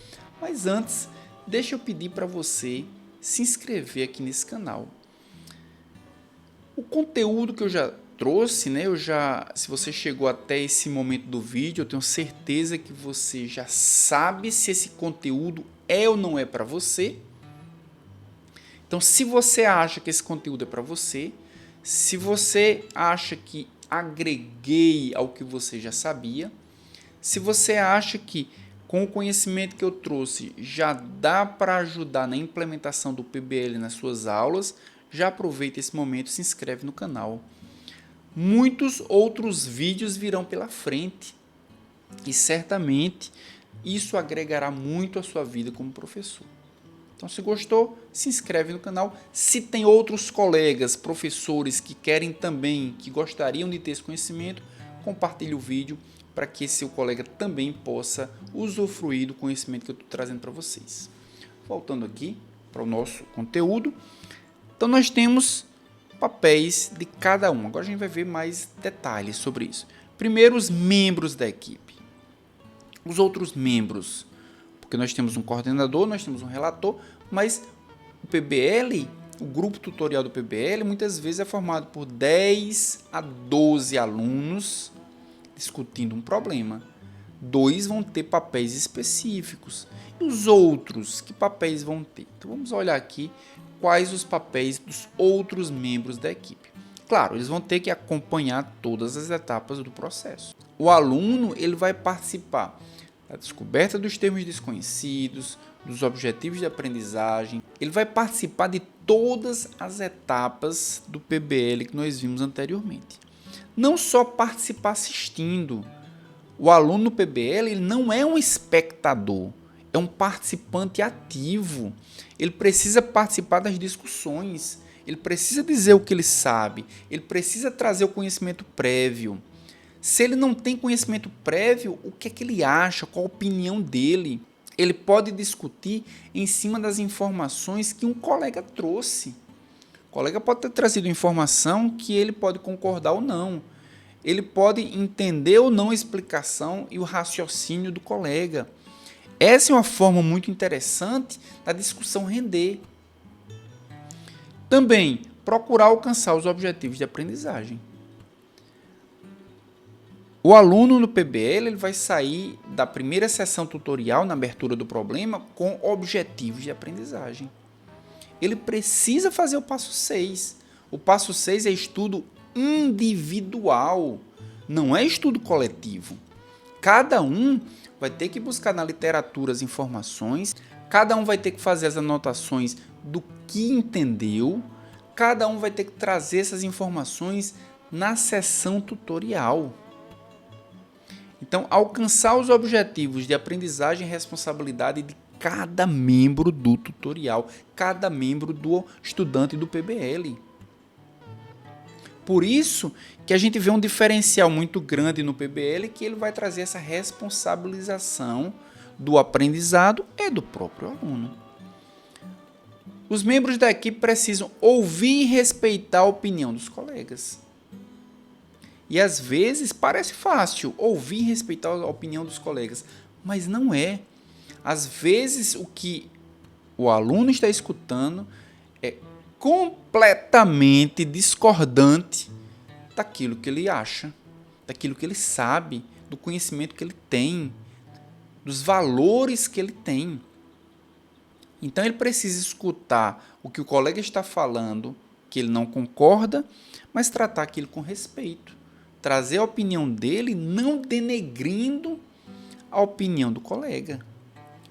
Mas antes, deixa eu pedir para você se inscrever aqui nesse canal. O conteúdo que eu já trouxe, se você chegou até esse momento do vídeo, eu tenho certeza que você já sabe se esse conteúdo é ou não é para você. Então, se você acha que esse conteúdo é para você, se você acha que agreguei ao que você já sabia, se você acha que com o conhecimento que eu trouxe já dá para ajudar na implementação do PBL nas suas aulas, já aproveita esse momento e se inscreve no canal. Muitos outros vídeos virão pela frente e certamente isso agregará muito à sua vida como professor. Então, se gostou, se inscreve no canal. Se tem outros colegas, professores que querem também, que gostariam de ter esse conhecimento, compartilhe o vídeo para que esse seu colega também possa usufruir do conhecimento que eu estou trazendo para vocês. Voltando aqui para o nosso conteúdo. Então, nós temos papéis de cada um. Agora a gente vai ver mais detalhes sobre isso. Primeiro, os membros da equipe. Os outros membros, porque nós temos um coordenador, nós temos um relator, mas o PBL, o grupo tutorial do PBL, muitas vezes é formado por 10 a 12 alunos discutindo um problema. 2 vão ter papéis específicos. E os outros, que papéis vão ter? Então vamos olhar aqui quais os papéis dos outros membros da equipe. Claro, eles vão ter que acompanhar todas as etapas do processo. O aluno ele vai participar da descoberta dos termos desconhecidos, dos objetivos de aprendizagem. Ele vai participar de todas as etapas do PBL que nós vimos anteriormente. Não só participar assistindo. O aluno no PBL ele não é um espectador, é um participante ativo. Ele precisa participar das discussões, ele precisa dizer o que ele sabe, ele precisa trazer o conhecimento prévio. Se ele não tem conhecimento prévio, o que é que ele acha, qual a opinião dele? Ele pode discutir em cima das informações que um colega trouxe. O colega pode ter trazido informação que ele pode concordar ou não. Ele pode entender ou não a explicação e o raciocínio do colega. Essa é uma forma muito interessante da discussão render. Também, procurar alcançar os objetivos de aprendizagem. O aluno no PBL ele vai sair da primeira sessão tutorial, na abertura do problema, com objetivos de aprendizagem. ele precisa fazer o passo 6. O passo 6 é estudo individual, não é estudo coletivo. Cada um vai ter que buscar na literatura as informações, cada um vai ter que fazer as anotações do que entendeu, cada um vai ter que trazer essas informações na sessão tutorial. Então, alcançar os objetivos de aprendizagem e responsabilidade de cada membro do tutorial, cada membro do estudante do PBL. Por isso que a gente vê um diferencial muito grande no PBL, que ele vai trazer essa responsabilização do aprendizado e do próprio aluno. Os membros da equipe precisam ouvir e respeitar a opinião dos colegas. E às vezes parece fácil ouvir e respeitar a opinião dos colegas, mas não é. Às vezes o que o aluno está escutando é completamente discordante daquilo que ele acha, daquilo que ele sabe, do conhecimento que ele tem, dos valores que ele tem. Então ele precisa escutar o que o colega está falando, que ele não concorda, mas tratar aquilo com respeito. Trazer a opinião dele, não denegrindo a opinião do colega.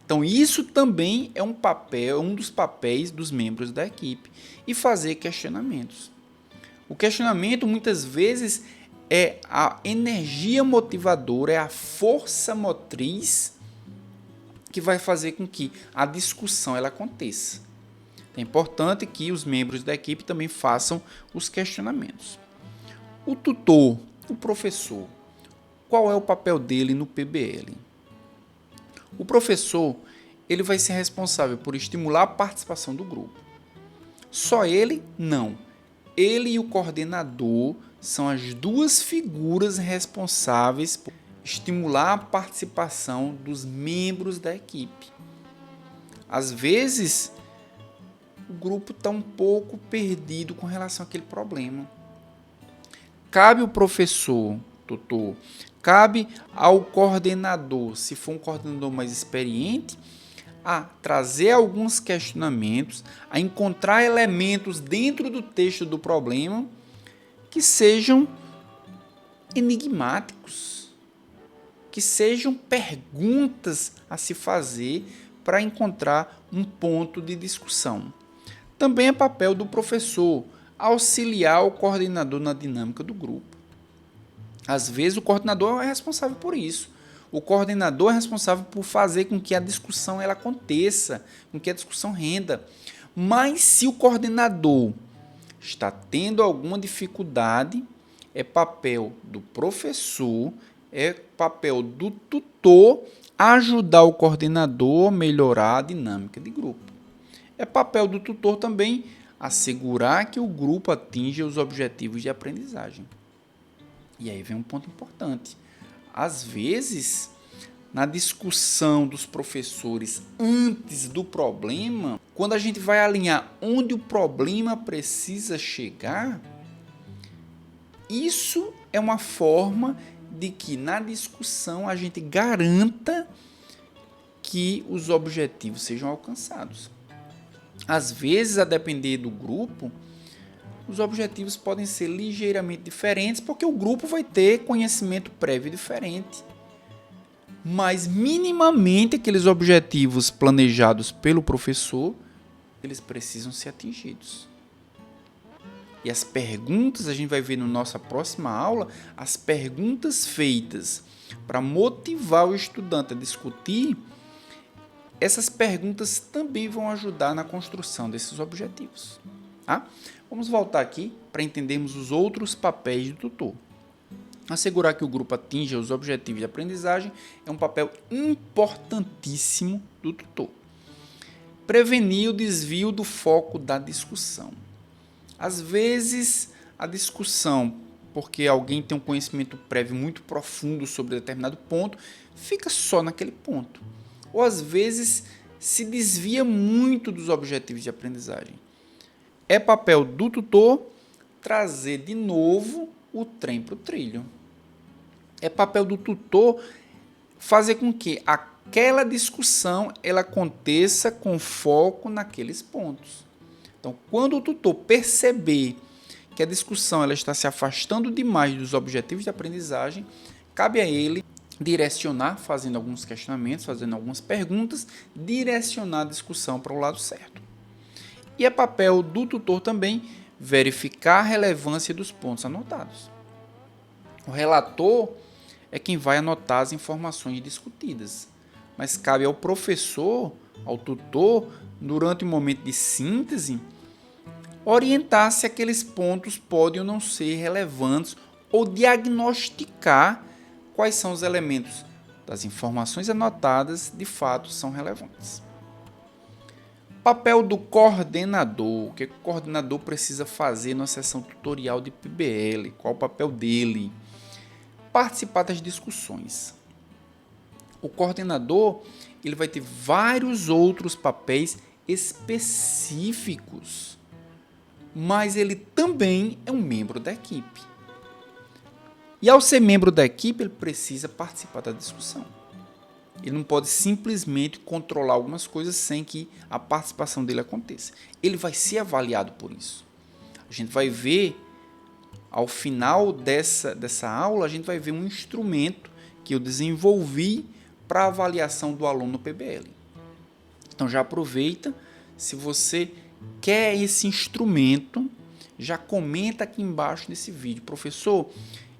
Então isso também é um dos papéis dos membros da equipe. E fazer questionamentos. O questionamento muitas vezes é a energia motivadora, é a força motriz que vai fazer com que a discussão ela aconteça. É importante que os membros da equipe também façam os questionamentos. O tutor, o professor, qual é o papel dele no PBL? O professor, ele vai ser responsável por estimular a participação do grupo. Só ele? Não. Ele e o coordenador são as duas figuras responsáveis por estimular a participação dos membros da equipe. Às vezes, o grupo está um pouco perdido com relação àquele problema. Cabe ao professor, tutor, cabe ao coordenador, se for um coordenador mais experiente, a trazer alguns questionamentos, a encontrar elementos dentro do texto do problema que sejam enigmáticos, que sejam perguntas a se fazer para encontrar um ponto de discussão. Também é papel do professor auxiliar o coordenador na dinâmica do grupo. Às vezes o coordenador é responsável por isso. O coordenador é responsável por fazer com que a discussão ela aconteça, com que a discussão renda. Mas se o coordenador está tendo alguma dificuldade, é papel do professor, é papel do tutor ajudar o coordenador a melhorar a dinâmica de grupo. É papel do tutor também assegurar que o grupo atinja os objetivos de aprendizagem. E aí vem um ponto importante. Às vezes, na discussão dos professores antes do problema, quando a gente vai alinhar onde o problema precisa chegar, isso é uma forma de que na discussão a gente garanta que os objetivos sejam alcançados. Às vezes, a depender do grupo, os objetivos podem ser ligeiramente diferentes, porque o grupo vai ter conhecimento prévio diferente. Mas, minimamente, aqueles objetivos planejados pelo professor, eles precisam ser atingidos. E as perguntas, a gente vai ver na nossa próxima aula, as perguntas feitas para motivar o estudante a discutir, essas perguntas também vão ajudar na construção desses objetivos. Tá? Vamos voltar aqui para entendermos os outros papéis do tutor. Assegurar que o grupo atinja os objetivos de aprendizagem é um papel importantíssimo do tutor. Prevenir o desvio do foco da discussão. Às vezes, a discussão, porque alguém tem um conhecimento prévio muito profundo sobre determinado ponto, fica só naquele ponto. Ou às vezes, se desvia muito dos objetivos de aprendizagem. É papel do tutor trazer de novo o trem para o trilho. É papel do tutor fazer com que aquela discussão ela aconteça com foco naqueles pontos. Então, quando o tutor perceber que a discussão ela está se afastando demais dos objetivos de aprendizagem, cabe a ele direcionar, fazendo alguns questionamentos, fazendo algumas perguntas, direcionar a discussão para o lado certo. E é papel do tutor também verificar a relevância dos pontos anotados. O relator é quem vai anotar as informações discutidas, mas cabe ao professor, ao tutor, durante o momento de síntese, orientar se aqueles pontos podem ou não ser relevantes ou diagnosticar quais são os elementos das informações anotadas de fato são relevantes. Papel do coordenador. O que o coordenador precisa fazer na sessão tutorial de PBL? Qual o papel dele? Participar das discussões. O coordenador ele vai ter vários outros papéis específicos, mas ele também é um membro da equipe. E ao ser membro da equipe, ele precisa participar da discussão. Ele não pode simplesmente controlar algumas coisas sem que a participação dele aconteça. Ele vai ser avaliado por isso. A gente vai ver, ao final dessa aula, a gente vai ver um instrumento que eu desenvolvi para avaliação do aluno no PBL. Então já aproveita, se você quer esse instrumento, já comenta aqui embaixo nesse vídeo. Professor,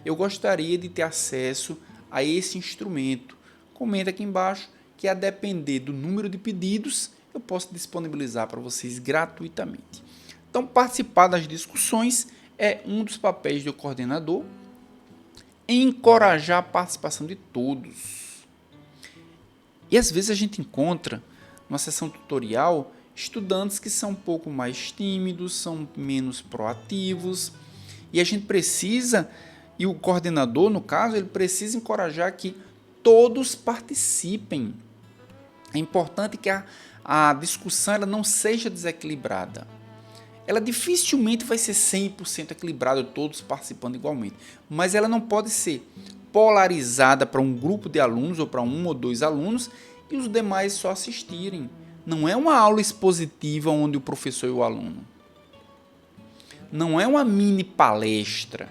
eu gostaria de ter acesso a esse instrumento. Comenta aqui embaixo que, a depender do número de pedidos, eu posso disponibilizar para vocês gratuitamente. Então, participar das discussões é um dos papéis do coordenador. Encorajar a participação de todos. E às vezes a gente encontra, numa sessão tutorial, estudantes que são um pouco mais tímidos, são menos proativos, e a gente precisa, e o coordenador, no caso, ele precisa encorajar que todos participem. É importante que a discussão ela não seja desequilibrada. Ela dificilmente vai ser 100% equilibrada, todos participando igualmente, mas ela não pode ser polarizada para um grupo de alunos ou para um ou dois alunos e os demais só assistirem. Não é uma aula expositiva onde o professor e o aluno. Não é uma mini palestra.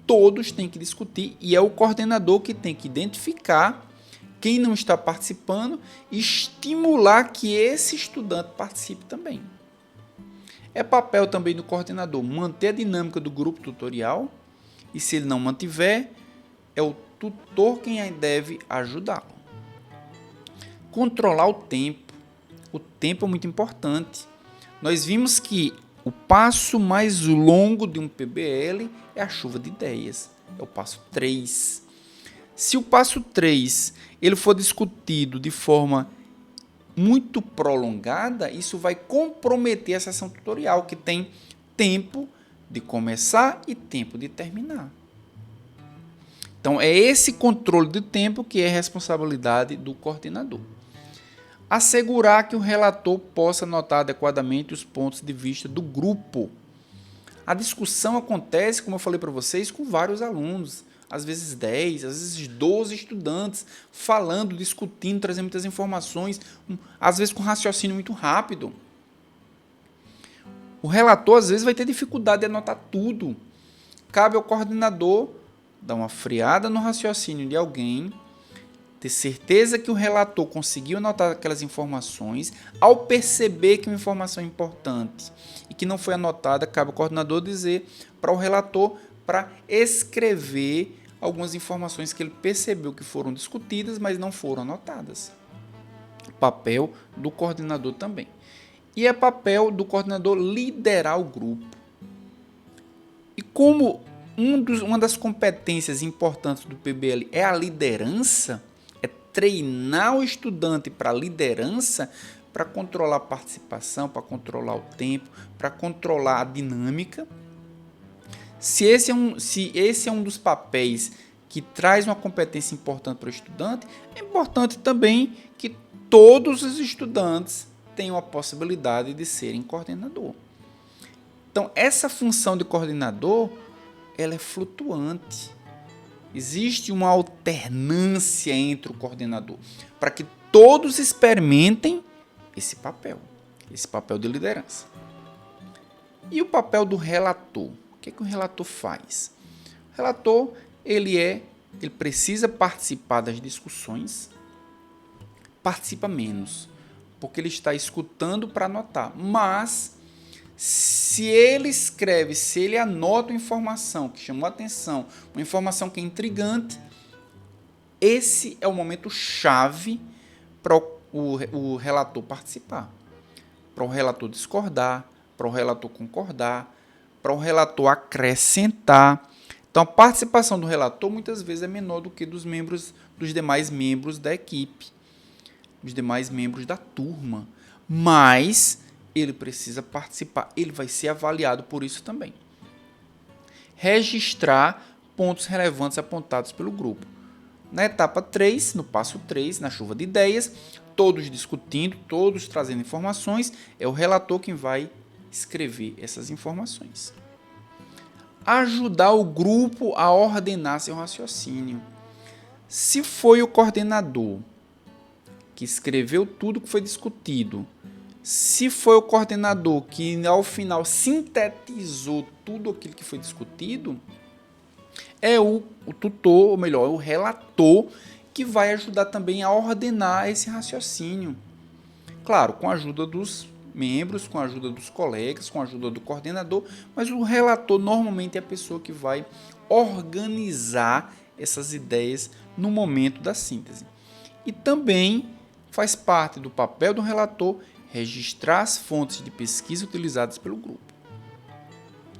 Todos têm que discutir e é o coordenador que tem que identificar quem não está participando e estimular que esse estudante participe também. É papel também do coordenador manter a dinâmica do grupo tutorial e, se ele não mantiver, é o tutor quem deve ajudá-lo. Controlar o tempo. O tempo é muito importante. Nós vimos que o passo mais longo de um PBL é a chuva de ideias. É o passo 3. Se o passo 3 ele for discutido de forma muito prolongada, isso vai comprometer a sessão tutorial, que tem tempo de começar e tempo de terminar. Então, é esse controle do tempo que é responsabilidade do coordenador. Assegurar que o relator possa anotar adequadamente os pontos de vista do grupo. A discussão acontece, como eu falei para vocês, com vários alunos, às vezes 10, às vezes 12 estudantes, falando, discutindo, trazendo muitas informações, às vezes com raciocínio muito rápido. O relator, às vezes, vai ter dificuldade de anotar tudo. Cabe ao coordenador dar uma freada no raciocínio de alguém, ter certeza que o relator conseguiu anotar aquelas informações. Ao perceber que uma informação é importante e que não foi anotada, cabe ao coordenador dizer para o relator para escrever algumas informações que ele percebeu que foram discutidas, mas não foram anotadas. Papel do coordenador também. E é papel do coordenador liderar o grupo. E como uma das competências importantes do PBL é a liderança, é treinar o estudante para a liderança, para controlar a participação, para controlar o tempo, para controlar a dinâmica. Se esse é um dos papéis que traz uma competência importante para o estudante, é importante também que todos os estudantes tenham a possibilidade de serem coordenador. Então, essa função de coordenador, ela é flutuante. Existe uma alternância entre o coordenador, para que todos experimentem esse papel de liderança. E o papel do relator? O que é que o relator faz? O relator, ele precisa participar das discussões, participa menos, porque ele está escutando para anotar. Mas, se ele escreve, se ele anota uma informação que chamou a atenção, uma informação que é intrigante, esse é o momento chave para o relator participar, para o relator discordar, para o relator concordar, para o relator acrescentar. Então, a participação do relator muitas vezes é menor do que dos demais membros da equipe, dos demais membros da turma. Mas ele precisa participar, ele vai ser avaliado por isso também. Registrar pontos relevantes apontados pelo grupo. Na etapa 3, no passo 3, na chuva de ideias, todos discutindo, todos trazendo informações, é o relator quem vai escrever essas informações. Ajudar o grupo a ordenar seu raciocínio. Se foi o coordenador que escreveu tudo que foi discutido, se foi o coordenador que ao final sintetizou tudo aquilo que foi discutido, é o tutor, ou melhor, o relator, que vai ajudar também a ordenar esse raciocínio. Claro, com a ajuda dos membros, com a ajuda dos colegas, com a ajuda do coordenador, mas o relator normalmente é a pessoa que vai organizar essas ideias no momento da síntese. E também faz parte do papel do relator registrar as fontes de pesquisa utilizadas pelo grupo.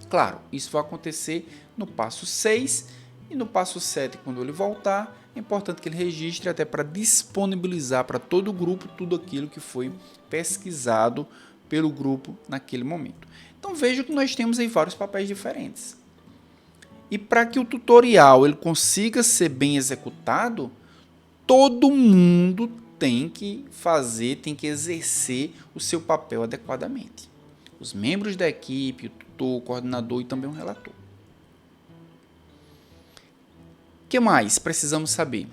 Claro, isso vai acontecer no passo 6 e no passo 7, quando ele voltar, é importante que ele registre até para disponibilizar para todo o grupo tudo aquilo que foi pesquisado pelo grupo naquele momento. Então veja que nós temos aí vários papéis diferentes. E para que o tutorial ele consiga ser bem executado, todo mundo tem que exercer o seu papel adequadamente. Os membros da equipe, o tutor, o coordenador e também o relator. O que mais precisamos saber?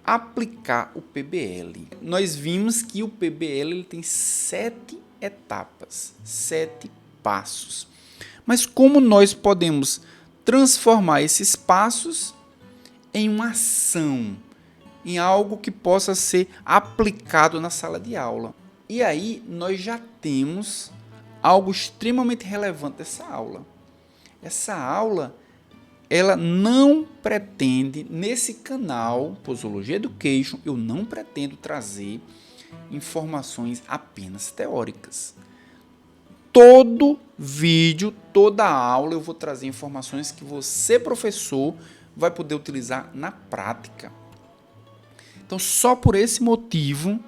Aplicar o PBL. Nós vimos que o PBL ele tem 7 etapas, 7 passos. Mas como nós podemos transformar esses passos em uma ação, em algo que possa ser aplicado na sala de aula? E aí nós já temos algo extremamente relevante dessa aula. Essa aula ela não pretende, nesse canal Posologia Education, eu não pretendo trazer informações apenas teóricas. Todo vídeo, toda aula, eu vou trazer informações que você, professor, vai poder utilizar na prática. Então, só por esse motivo,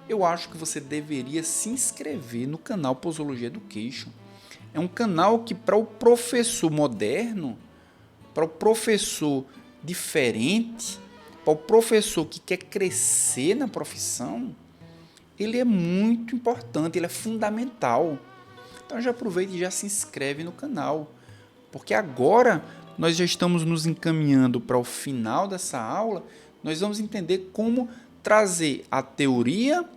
eu acho que você deveria se inscrever no canal Posologia Education. É um canal que, para o professor moderno, para o professor diferente, para o professor que quer crescer na profissão, ele é muito importante, ele é fundamental. Então já aproveita e já se inscreve no canal, porque agora nós já estamos nos encaminhando para o final dessa aula, nós vamos entender como trazer a teoria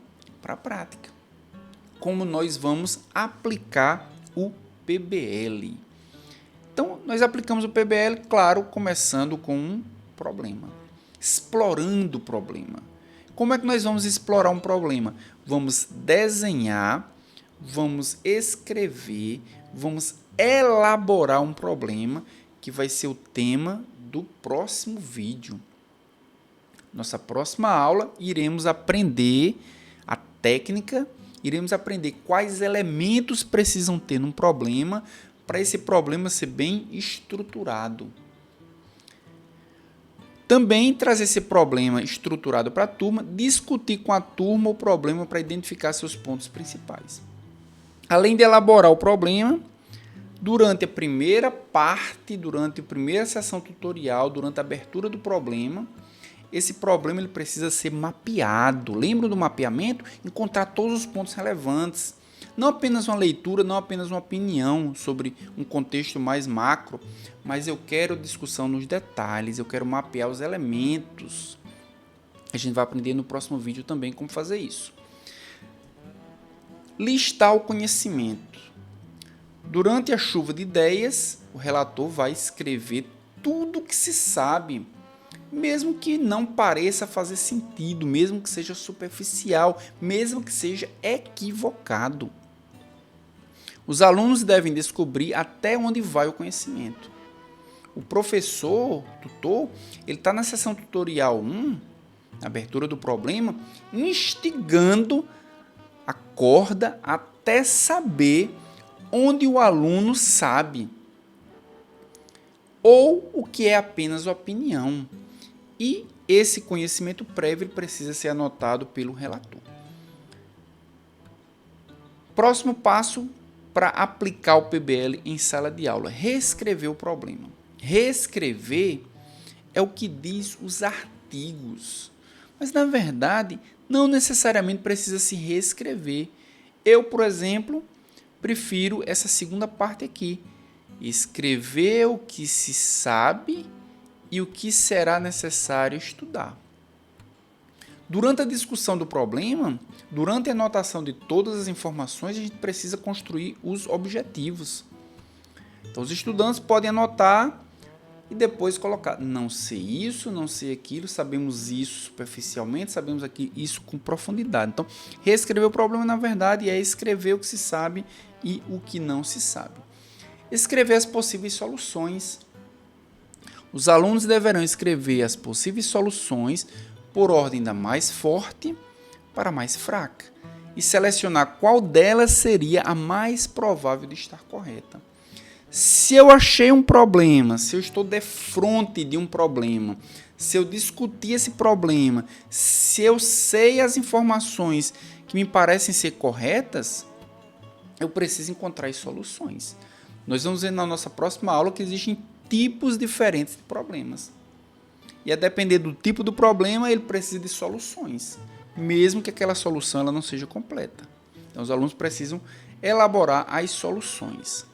para a prática, como nós vamos aplicar o PBL. Então, nós aplicamos o PBL, claro, começando com um problema, explorando o problema. Como é que nós vamos explorar um problema? Vamos desenhar, vamos escrever, vamos elaborar um problema que vai ser o tema do próximo vídeo. Nossa próxima aula, iremos aprender a técnica, iremos aprender quais elementos precisam ter num problema para esse problema ser bem estruturado. Também trazer esse problema estruturado para a turma, discutir com a turma o problema para identificar seus pontos principais. Além de elaborar o problema, durante a primeira parte, durante a primeira sessão tutorial, durante a abertura do problema, esse problema ele precisa ser mapeado. Lembra do mapeamento? Encontrar todos os pontos relevantes. Não apenas uma leitura, não apenas uma opinião sobre um contexto mais macro, mas eu quero discussão nos detalhes, eu quero mapear os elementos. A gente vai aprender no próximo vídeo também como fazer isso. Listar o conhecimento. Durante a chuva de ideias, o relator vai escrever tudo o que se sabe, mesmo que não pareça fazer sentido, mesmo que seja superficial, mesmo que seja equivocado. Os alunos devem descobrir até onde vai o conhecimento. O professor, tutor, ele está na seção tutorial 1, na abertura do problema, instigando a corda até saber onde o aluno sabe, ou o que é apenas opinião. E esse conhecimento prévio precisa ser anotado pelo relator. Próximo passo para aplicar o PBL em sala de aula: reescrever o problema. Reescrever é o que diz os artigos, mas na verdade não necessariamente precisa se reescrever. Eu, por exemplo, prefiro essa segunda parte aqui: escrever o que se sabe e o que será necessário estudar. Durante a discussão do problema, durante a anotação de todas as informações, a gente precisa construir os objetivos. Então, os estudantes podem anotar e depois colocar: não sei isso, não sei aquilo, sabemos isso superficialmente, sabemos aqui isso com profundidade. Então, reescrever o problema, na verdade, é escrever o que se sabe e o que não se sabe. Escrever as possíveis soluções. Os alunos deverão escrever as possíveis soluções por ordem da mais forte para a mais fraca e selecionar qual delas seria a mais provável de estar correta. Se eu achei um problema, se eu estou defronte de um problema, se eu discuti esse problema, se eu sei as informações que me parecem ser corretas, eu preciso encontrar as soluções. Nós vamos ver na nossa próxima aula que existem tipos diferentes de problemas. E a depender do tipo do problema, ele precisa de soluções, mesmo que aquela solução ela não seja completa. Então, os alunos precisam elaborar as soluções.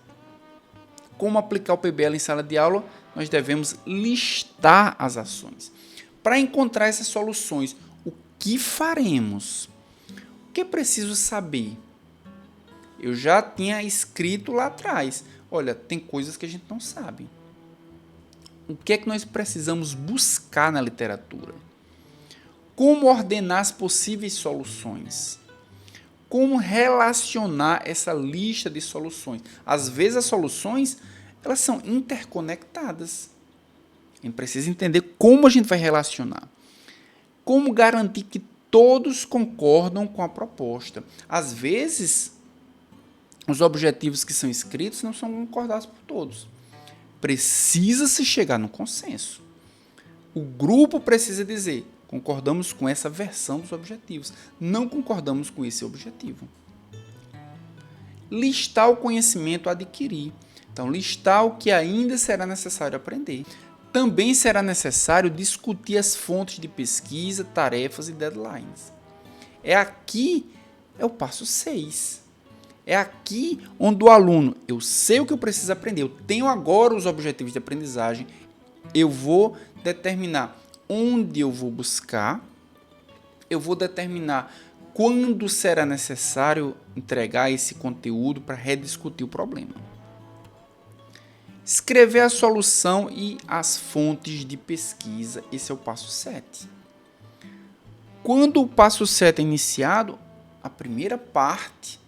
Como aplicar o PBL em sala de aula? Nós devemos listar as ações. Para encontrar essas soluções, o que faremos? O que é preciso saber? Eu já tinha escrito lá atrás. Olha, tem coisas que a gente não sabe. O que é que nós precisamos buscar na literatura? Como ordenar as possíveis soluções? Como relacionar essa lista de soluções? Às vezes as soluções elas são interconectadas. A gente precisa entender como a gente vai relacionar. Como garantir que todos concordam com a proposta? Às vezes, os objetivos que são escritos não são concordados por todos. Precisa-se chegar no consenso. O grupo precisa dizer: concordamos com essa versão dos objetivos, não concordamos com esse objetivo. Listar o conhecimento a adquirir. Então, listar o que ainda será necessário aprender. Também será necessário discutir as fontes de pesquisa, tarefas e deadlines. Aqui é o passo 6. É aqui onde o aluno, eu sei o que eu preciso aprender, eu tenho agora os objetivos de aprendizagem, eu vou determinar onde eu vou buscar, eu vou determinar quando será necessário entregar esse conteúdo para rediscutir o problema. Escrever a solução e as fontes de pesquisa, esse é o passo 7. Quando o passo 7 é iniciado, a primeira parte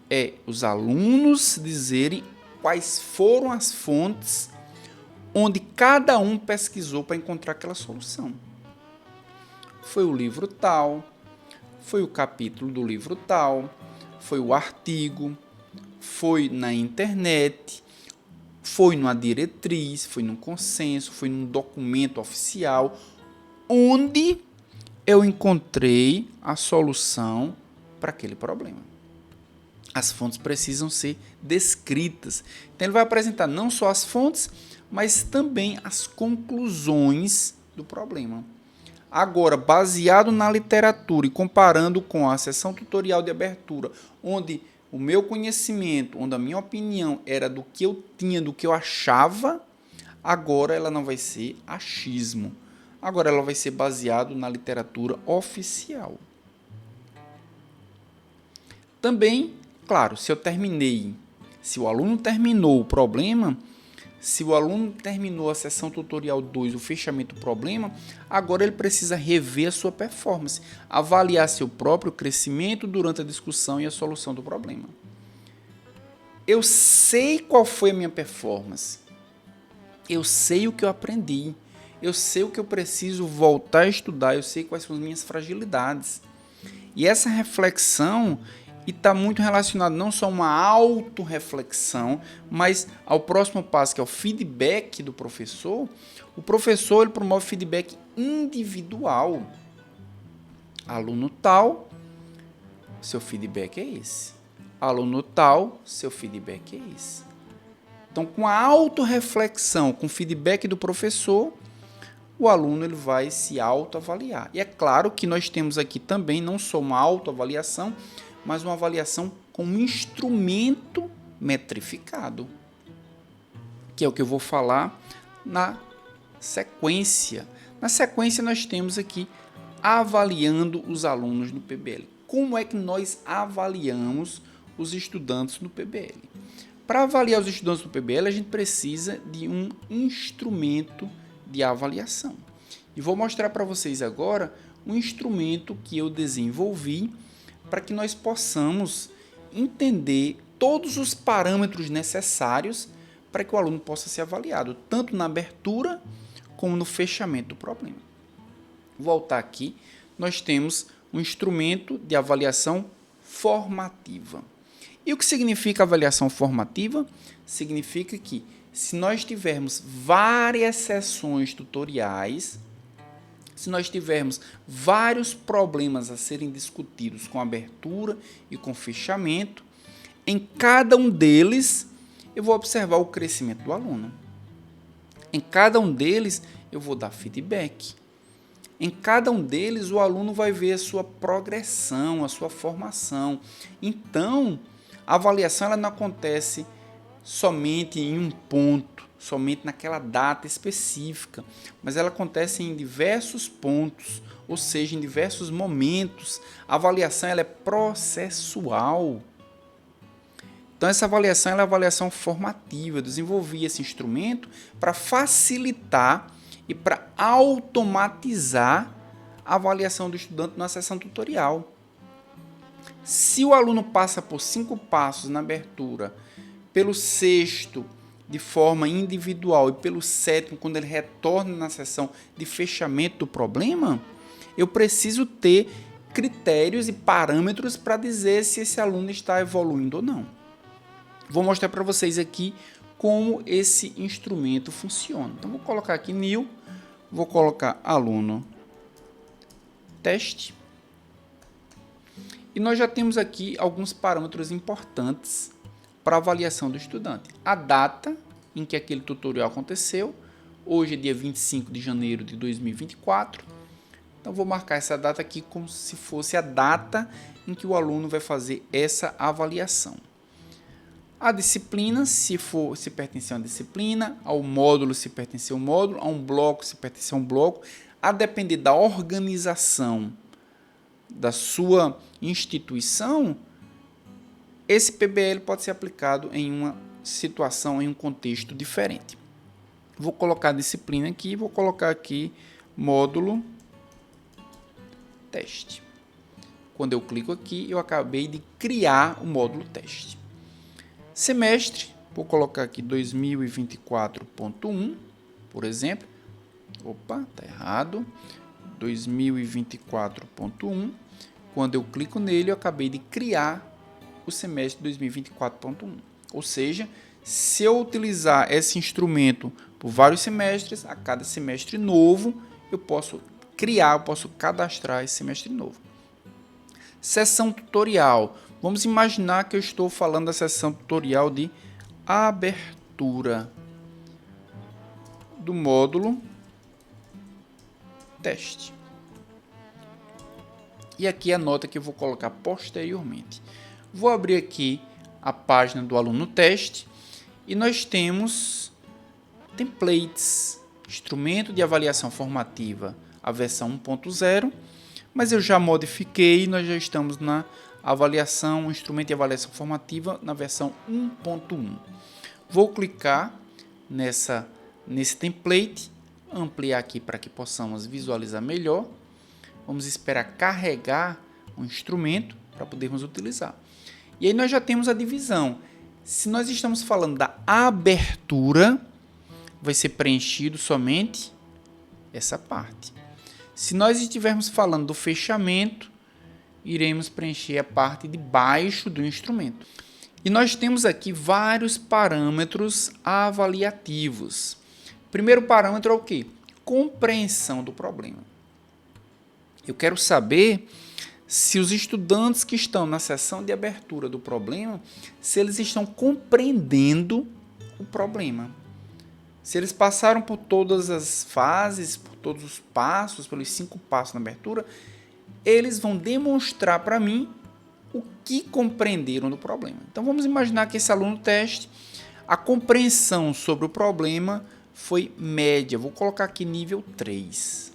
é os alunos dizerem quais foram as fontes onde cada um pesquisou para encontrar aquela solução. Foi o livro tal, foi o capítulo do livro tal, foi o artigo, foi na internet, foi numa diretriz, foi num consenso, foi num documento oficial, onde eu encontrei a solução para aquele problema. As fontes precisam ser descritas. Então, ele vai apresentar não só as fontes, mas também as conclusões do problema. Agora, baseado na literatura e comparando com a sessão tutorial de abertura, onde o meu conhecimento, onde a minha opinião era do que eu tinha, do que eu achava, agora ela não vai ser achismo. Agora ela vai ser baseado na literatura oficial. Também, claro, se eu terminei Se o aluno terminou o problema, se o aluno terminou a sessão tutorial 2, o fechamento do problema, agora ele precisa rever a sua performance, avaliar seu próprio crescimento durante a discussão e a solução do problema. Eu sei qual foi a minha performance, eu sei o que eu aprendi, eu sei o que eu preciso voltar a estudar, eu sei quais são as minhas fragilidades. E essa reflexão está muito relacionada não só a uma autorreflexão, mas ao próximo passo, que é o feedback do professor. O professor ele promove feedback individual. Aluno tal, seu feedback é esse. Aluno tal, seu feedback é esse. Então, com a autorreflexão, com o feedback do professor, o aluno ele vai se autoavaliar. E é claro que nós temos aqui também não só uma autoavaliação, mas uma avaliação com um instrumento metrificado, que é o que eu vou falar na sequência. Na sequência, nós temos aqui avaliando os alunos no PBL. Como é que nós avaliamos os estudantes no PBL? Para avaliar os estudantes no PBL, a gente precisa de um instrumento de avaliação. E vou mostrar para vocês agora um instrumento que eu desenvolvi para que nós possamos entender todos os parâmetros necessários para que o aluno possa ser avaliado, tanto na abertura como no fechamento do problema. Vou voltar aqui, nós temos um instrumento de avaliação formativa. E o que significa avaliação formativa? Significa que se nós tivermos várias sessões tutoriais, se nós tivermos vários problemas a serem discutidos com abertura e com fechamento, em cada um deles eu vou observar o crescimento do aluno. Em cada um deles eu vou dar feedback. Em cada um deles o aluno vai ver a sua progressão, a sua formação. Então, a avaliação ela não acontece somente em um ponto, somente naquela data específica, mas ela acontece em diversos pontos, ou seja, em diversos momentos. A avaliação ela é processual. Então, essa avaliação ela é a avaliação formativa. Eu desenvolvi esse instrumento para facilitar e para automatizar a avaliação do estudante na sessão tutorial. Se o aluno passa por 5 passos na abertura, pelo 6º de forma individual e pelo 7º quando ele retorna na sessão de fechamento do problema, eu preciso ter critérios e parâmetros para dizer se esse aluno está evoluindo ou não. Vou mostrar para vocês aqui como esse instrumento funciona. Então, vou colocar aqui new, vou colocar aluno teste. E nós já temos aqui alguns parâmetros importantes para avaliação do estudante. A data em que aquele tutorial aconteceu, hoje é dia 25 de janeiro de 2024. Então, vou marcar essa data aqui como se fosse a data em que o aluno vai fazer essa avaliação. A disciplina, se pertencer a uma disciplina, ao módulo, se pertencer a um módulo, a um bloco, se pertencer a um bloco, a depender da organização da sua instituição, esse PBL pode ser aplicado em uma situação, em um contexto diferente. Vou colocar a disciplina aqui, vou colocar aqui módulo teste. Quando eu clico aqui, eu acabei de criar o módulo teste. Semestre, vou colocar aqui 2024.1, por exemplo. Opa, tá errado. 2024.1. Quando eu clico nele, eu acabei de criar o semestre 2024.1. Ou seja, se eu utilizar esse instrumento por vários semestres, a cada semestre novo, eu posso criar, eu posso cadastrar esse semestre novo. Sessão tutorial. Vamos imaginar que eu estou falando da sessão tutorial de abertura do módulo teste. E aqui a nota que eu vou colocar posteriormente. Vou abrir aqui a página do aluno teste e nós temos templates, instrumento de avaliação formativa, a versão 1.0, mas eu já modifiquei e nós já estamos na avaliação, instrumento e avaliação formativa na versão 1.1. Vou clicar nesse template, ampliar aqui para que possamos visualizar melhor. Vamos esperar carregar o instrumento para podermos utilizar. E aí nós já temos a divisão. Se nós estamos falando da abertura, vai ser preenchido somente essa parte. Se nós estivermos falando do fechamento, iremos preencher a parte de baixo do instrumento. E nós temos aqui vários parâmetros avaliativos. Primeiro parâmetro é o quê? Compreensão do problema. Eu quero saber se os estudantes que estão na sessão de abertura do problema, se eles estão compreendendo o problema. Se eles passaram por todas as fases, por todos os passos, pelos 5 passos na abertura, eles vão demonstrar para mim o que compreenderam do problema. Então vamos imaginar que esse aluno teste, a compreensão sobre o problema foi média. Vou colocar aqui nível 3.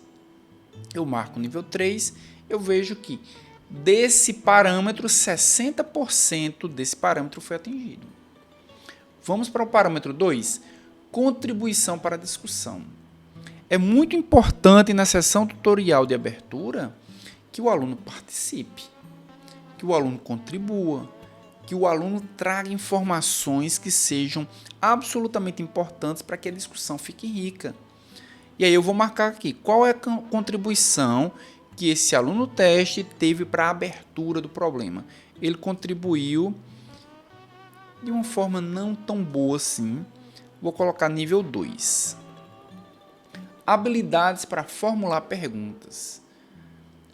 Eu marco nível 3, eu vejo que desse parâmetro, 60% desse parâmetro foi atingido. Vamos para o parâmetro 2, contribuição para a discussão. É muito importante na sessão tutorial de abertura que o aluno participe, que o aluno contribua, que o aluno traga informações que sejam absolutamente importantes para que a discussão fique rica. E aí eu vou marcar aqui qual é a contribuição que esse aluno teste teve para a abertura do problema. Ele contribuiu de uma forma não tão boa assim. Vou colocar nível 2. Habilidades para formular perguntas.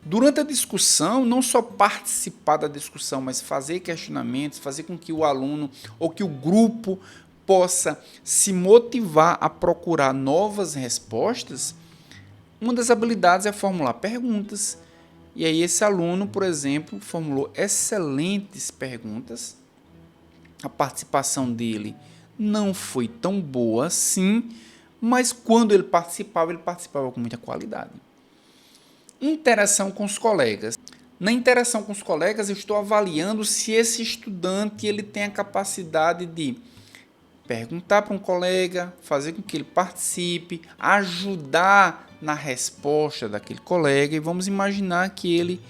Durante a discussão, não só participar da discussão, mas fazer questionamentos, fazer com que o aluno ou que o grupo possa se motivar a procurar novas respostas. Uma das habilidades é formular perguntas. E aí esse aluno, por exemplo, formulou excelentes perguntas. A participação dele não foi tão boa assim, mas quando ele participava com muita qualidade. Interação com os colegas. Na interação com os colegas, eu estou avaliando se esse estudante ele tem a capacidade de perguntar para um colega, fazer com que ele participe, ajudar na resposta daquele colega, e vamos imaginar que ele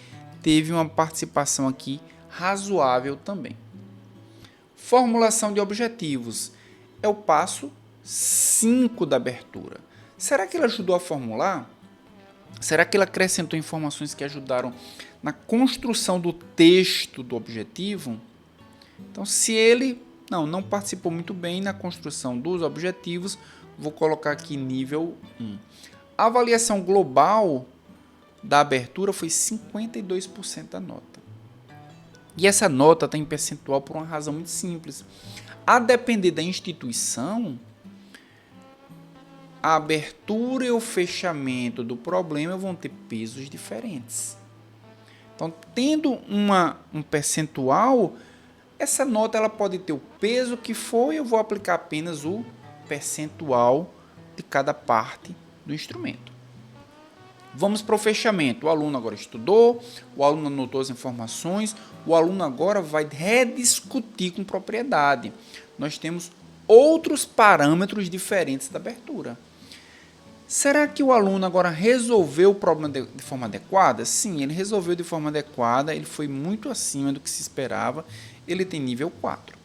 teve uma participação aqui razoável também. Formulação de objetivos é o passo 5 da abertura. Será que ele ajudou a formular? Será que ele acrescentou informações que ajudaram na construção do texto do objetivo? Então, se ele não participou muito bem na construção dos objetivos, vou colocar aqui nível 1. A avaliação global da abertura foi 52% da nota. E essa nota está em percentual por uma razão muito simples. A depender da instituição, a abertura e o fechamento do problema vão ter pesos diferentes. Então, tendo um percentual, essa nota ela pode ter o peso que for, e eu vou aplicar apenas o percentual de cada parte do instrumento. Vamos para o fechamento. O aluno agora estudou, o aluno anotou as informações, o aluno agora vai rediscutir com propriedade. Nós temos outros parâmetros diferentes da abertura. Será que o aluno agora resolveu o problema de forma adequada? Sim, ele resolveu de forma adequada, ele foi muito acima do que se esperava, ele tem nível 4.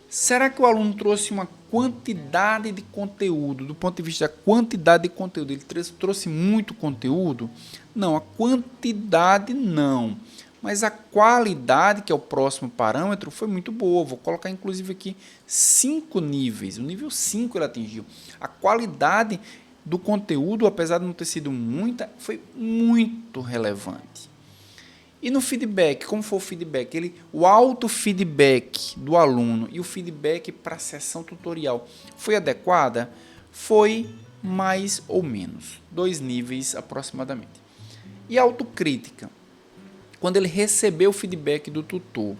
Será que o aluno trouxe uma quantidade de conteúdo? Do ponto de vista da quantidade de conteúdo, ele trouxe muito conteúdo? Não, a quantidade não. Mas a qualidade, que é o próximo parâmetro, foi muito boa. Vou colocar, inclusive, aqui 5 níveis. O nível 5 ele atingiu. A qualidade do conteúdo, apesar de não ter sido muita, foi muito relevante. E no feedback, como foi o feedback? O auto-feedback do aluno e o feedback para a sessão tutorial foi adequada? Foi mais ou menos. 2 níveis aproximadamente. E a autocrítica? Quando ele recebeu o feedback do tutor,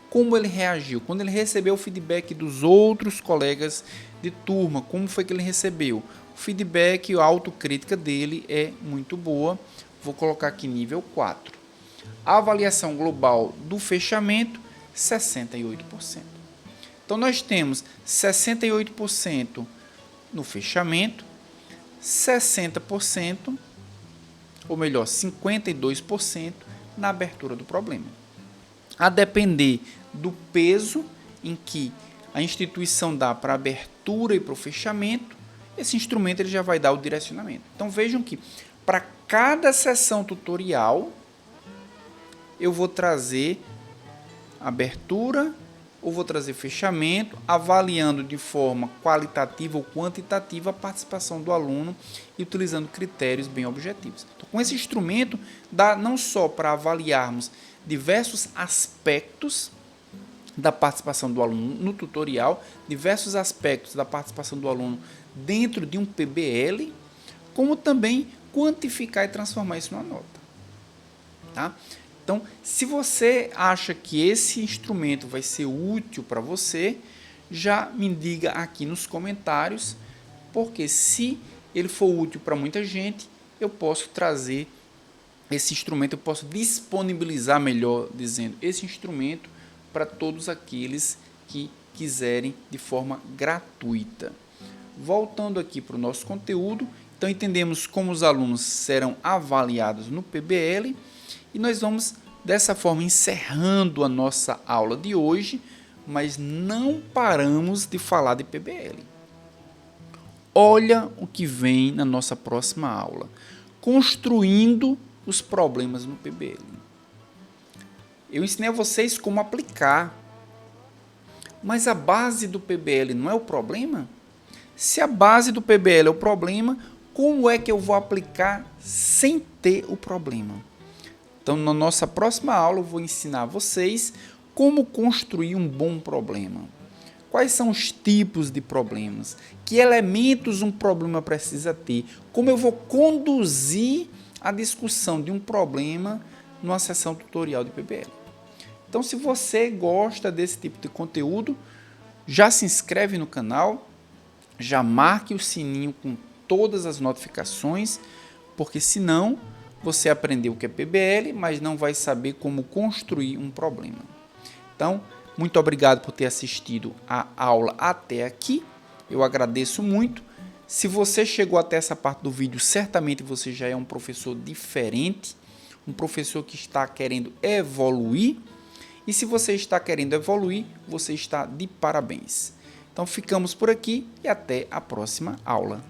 como ele reagiu? Quando ele recebeu o feedback dos outros colegas de turma, como foi que ele recebeu? O feedback e a autocrítica dele é muito boa. Vou colocar aqui nível 4. A avaliação global do fechamento, 68%. Então, nós temos 68% no fechamento, 60%, ou melhor, 52% na abertura do problema. A depender do peso em que a instituição dá para a abertura e para o fechamento, esse instrumento ele já vai dar o direcionamento. Então, vejam que para cada sessão tutorial, eu vou trazer abertura ou vou trazer fechamento, avaliando de forma qualitativa ou quantitativa a participação do aluno e utilizando critérios bem objetivos. Então, com esse instrumento, dá não só para avaliarmos diversos aspectos da participação do aluno no tutorial, diversos aspectos da participação do aluno dentro de um PBL, como também quantificar e transformar isso numa nota. Tá? Então, se você acha que esse instrumento vai ser útil para você, já me diga aqui nos comentários, porque se ele for útil para muita gente, eu posso trazer esse instrumento, eu posso disponibilizar, melhor dizendo, esse instrumento para todos aqueles que quiserem de forma gratuita. Voltando aqui para o nosso conteúdo, então entendemos como os alunos serão avaliados no PBL e nós vamos dessa forma encerrando a nossa aula de hoje, mas não paramos de falar de PBL. Olha o que vem na nossa próxima aula, construindo os problemas no PBL. Eu ensinei a vocês como aplicar, mas a base do PBL não é o problema? Se a base do PBL é o problema, como é que eu vou aplicar sem ter o problema? Então, na nossa próxima aula, eu vou ensinar a vocês como construir um bom problema. Quais são os tipos de problemas? Que elementos um problema precisa ter? Como eu vou conduzir a discussão de um problema numa sessão tutorial de PBL? Então, se você gosta desse tipo de conteúdo, já se inscreve no canal, já marque o sininho com todas as notificações, porque senão você aprendeu o que é PBL, mas não vai saber como construir um problema. Então, muito obrigado por ter assistido a aula até aqui, eu agradeço muito. Se você chegou até essa parte do vídeo, certamente você já é um professor diferente, um professor que está querendo evoluir, e se você está querendo evoluir, você está de parabéns. Então, ficamos por aqui e até a próxima aula.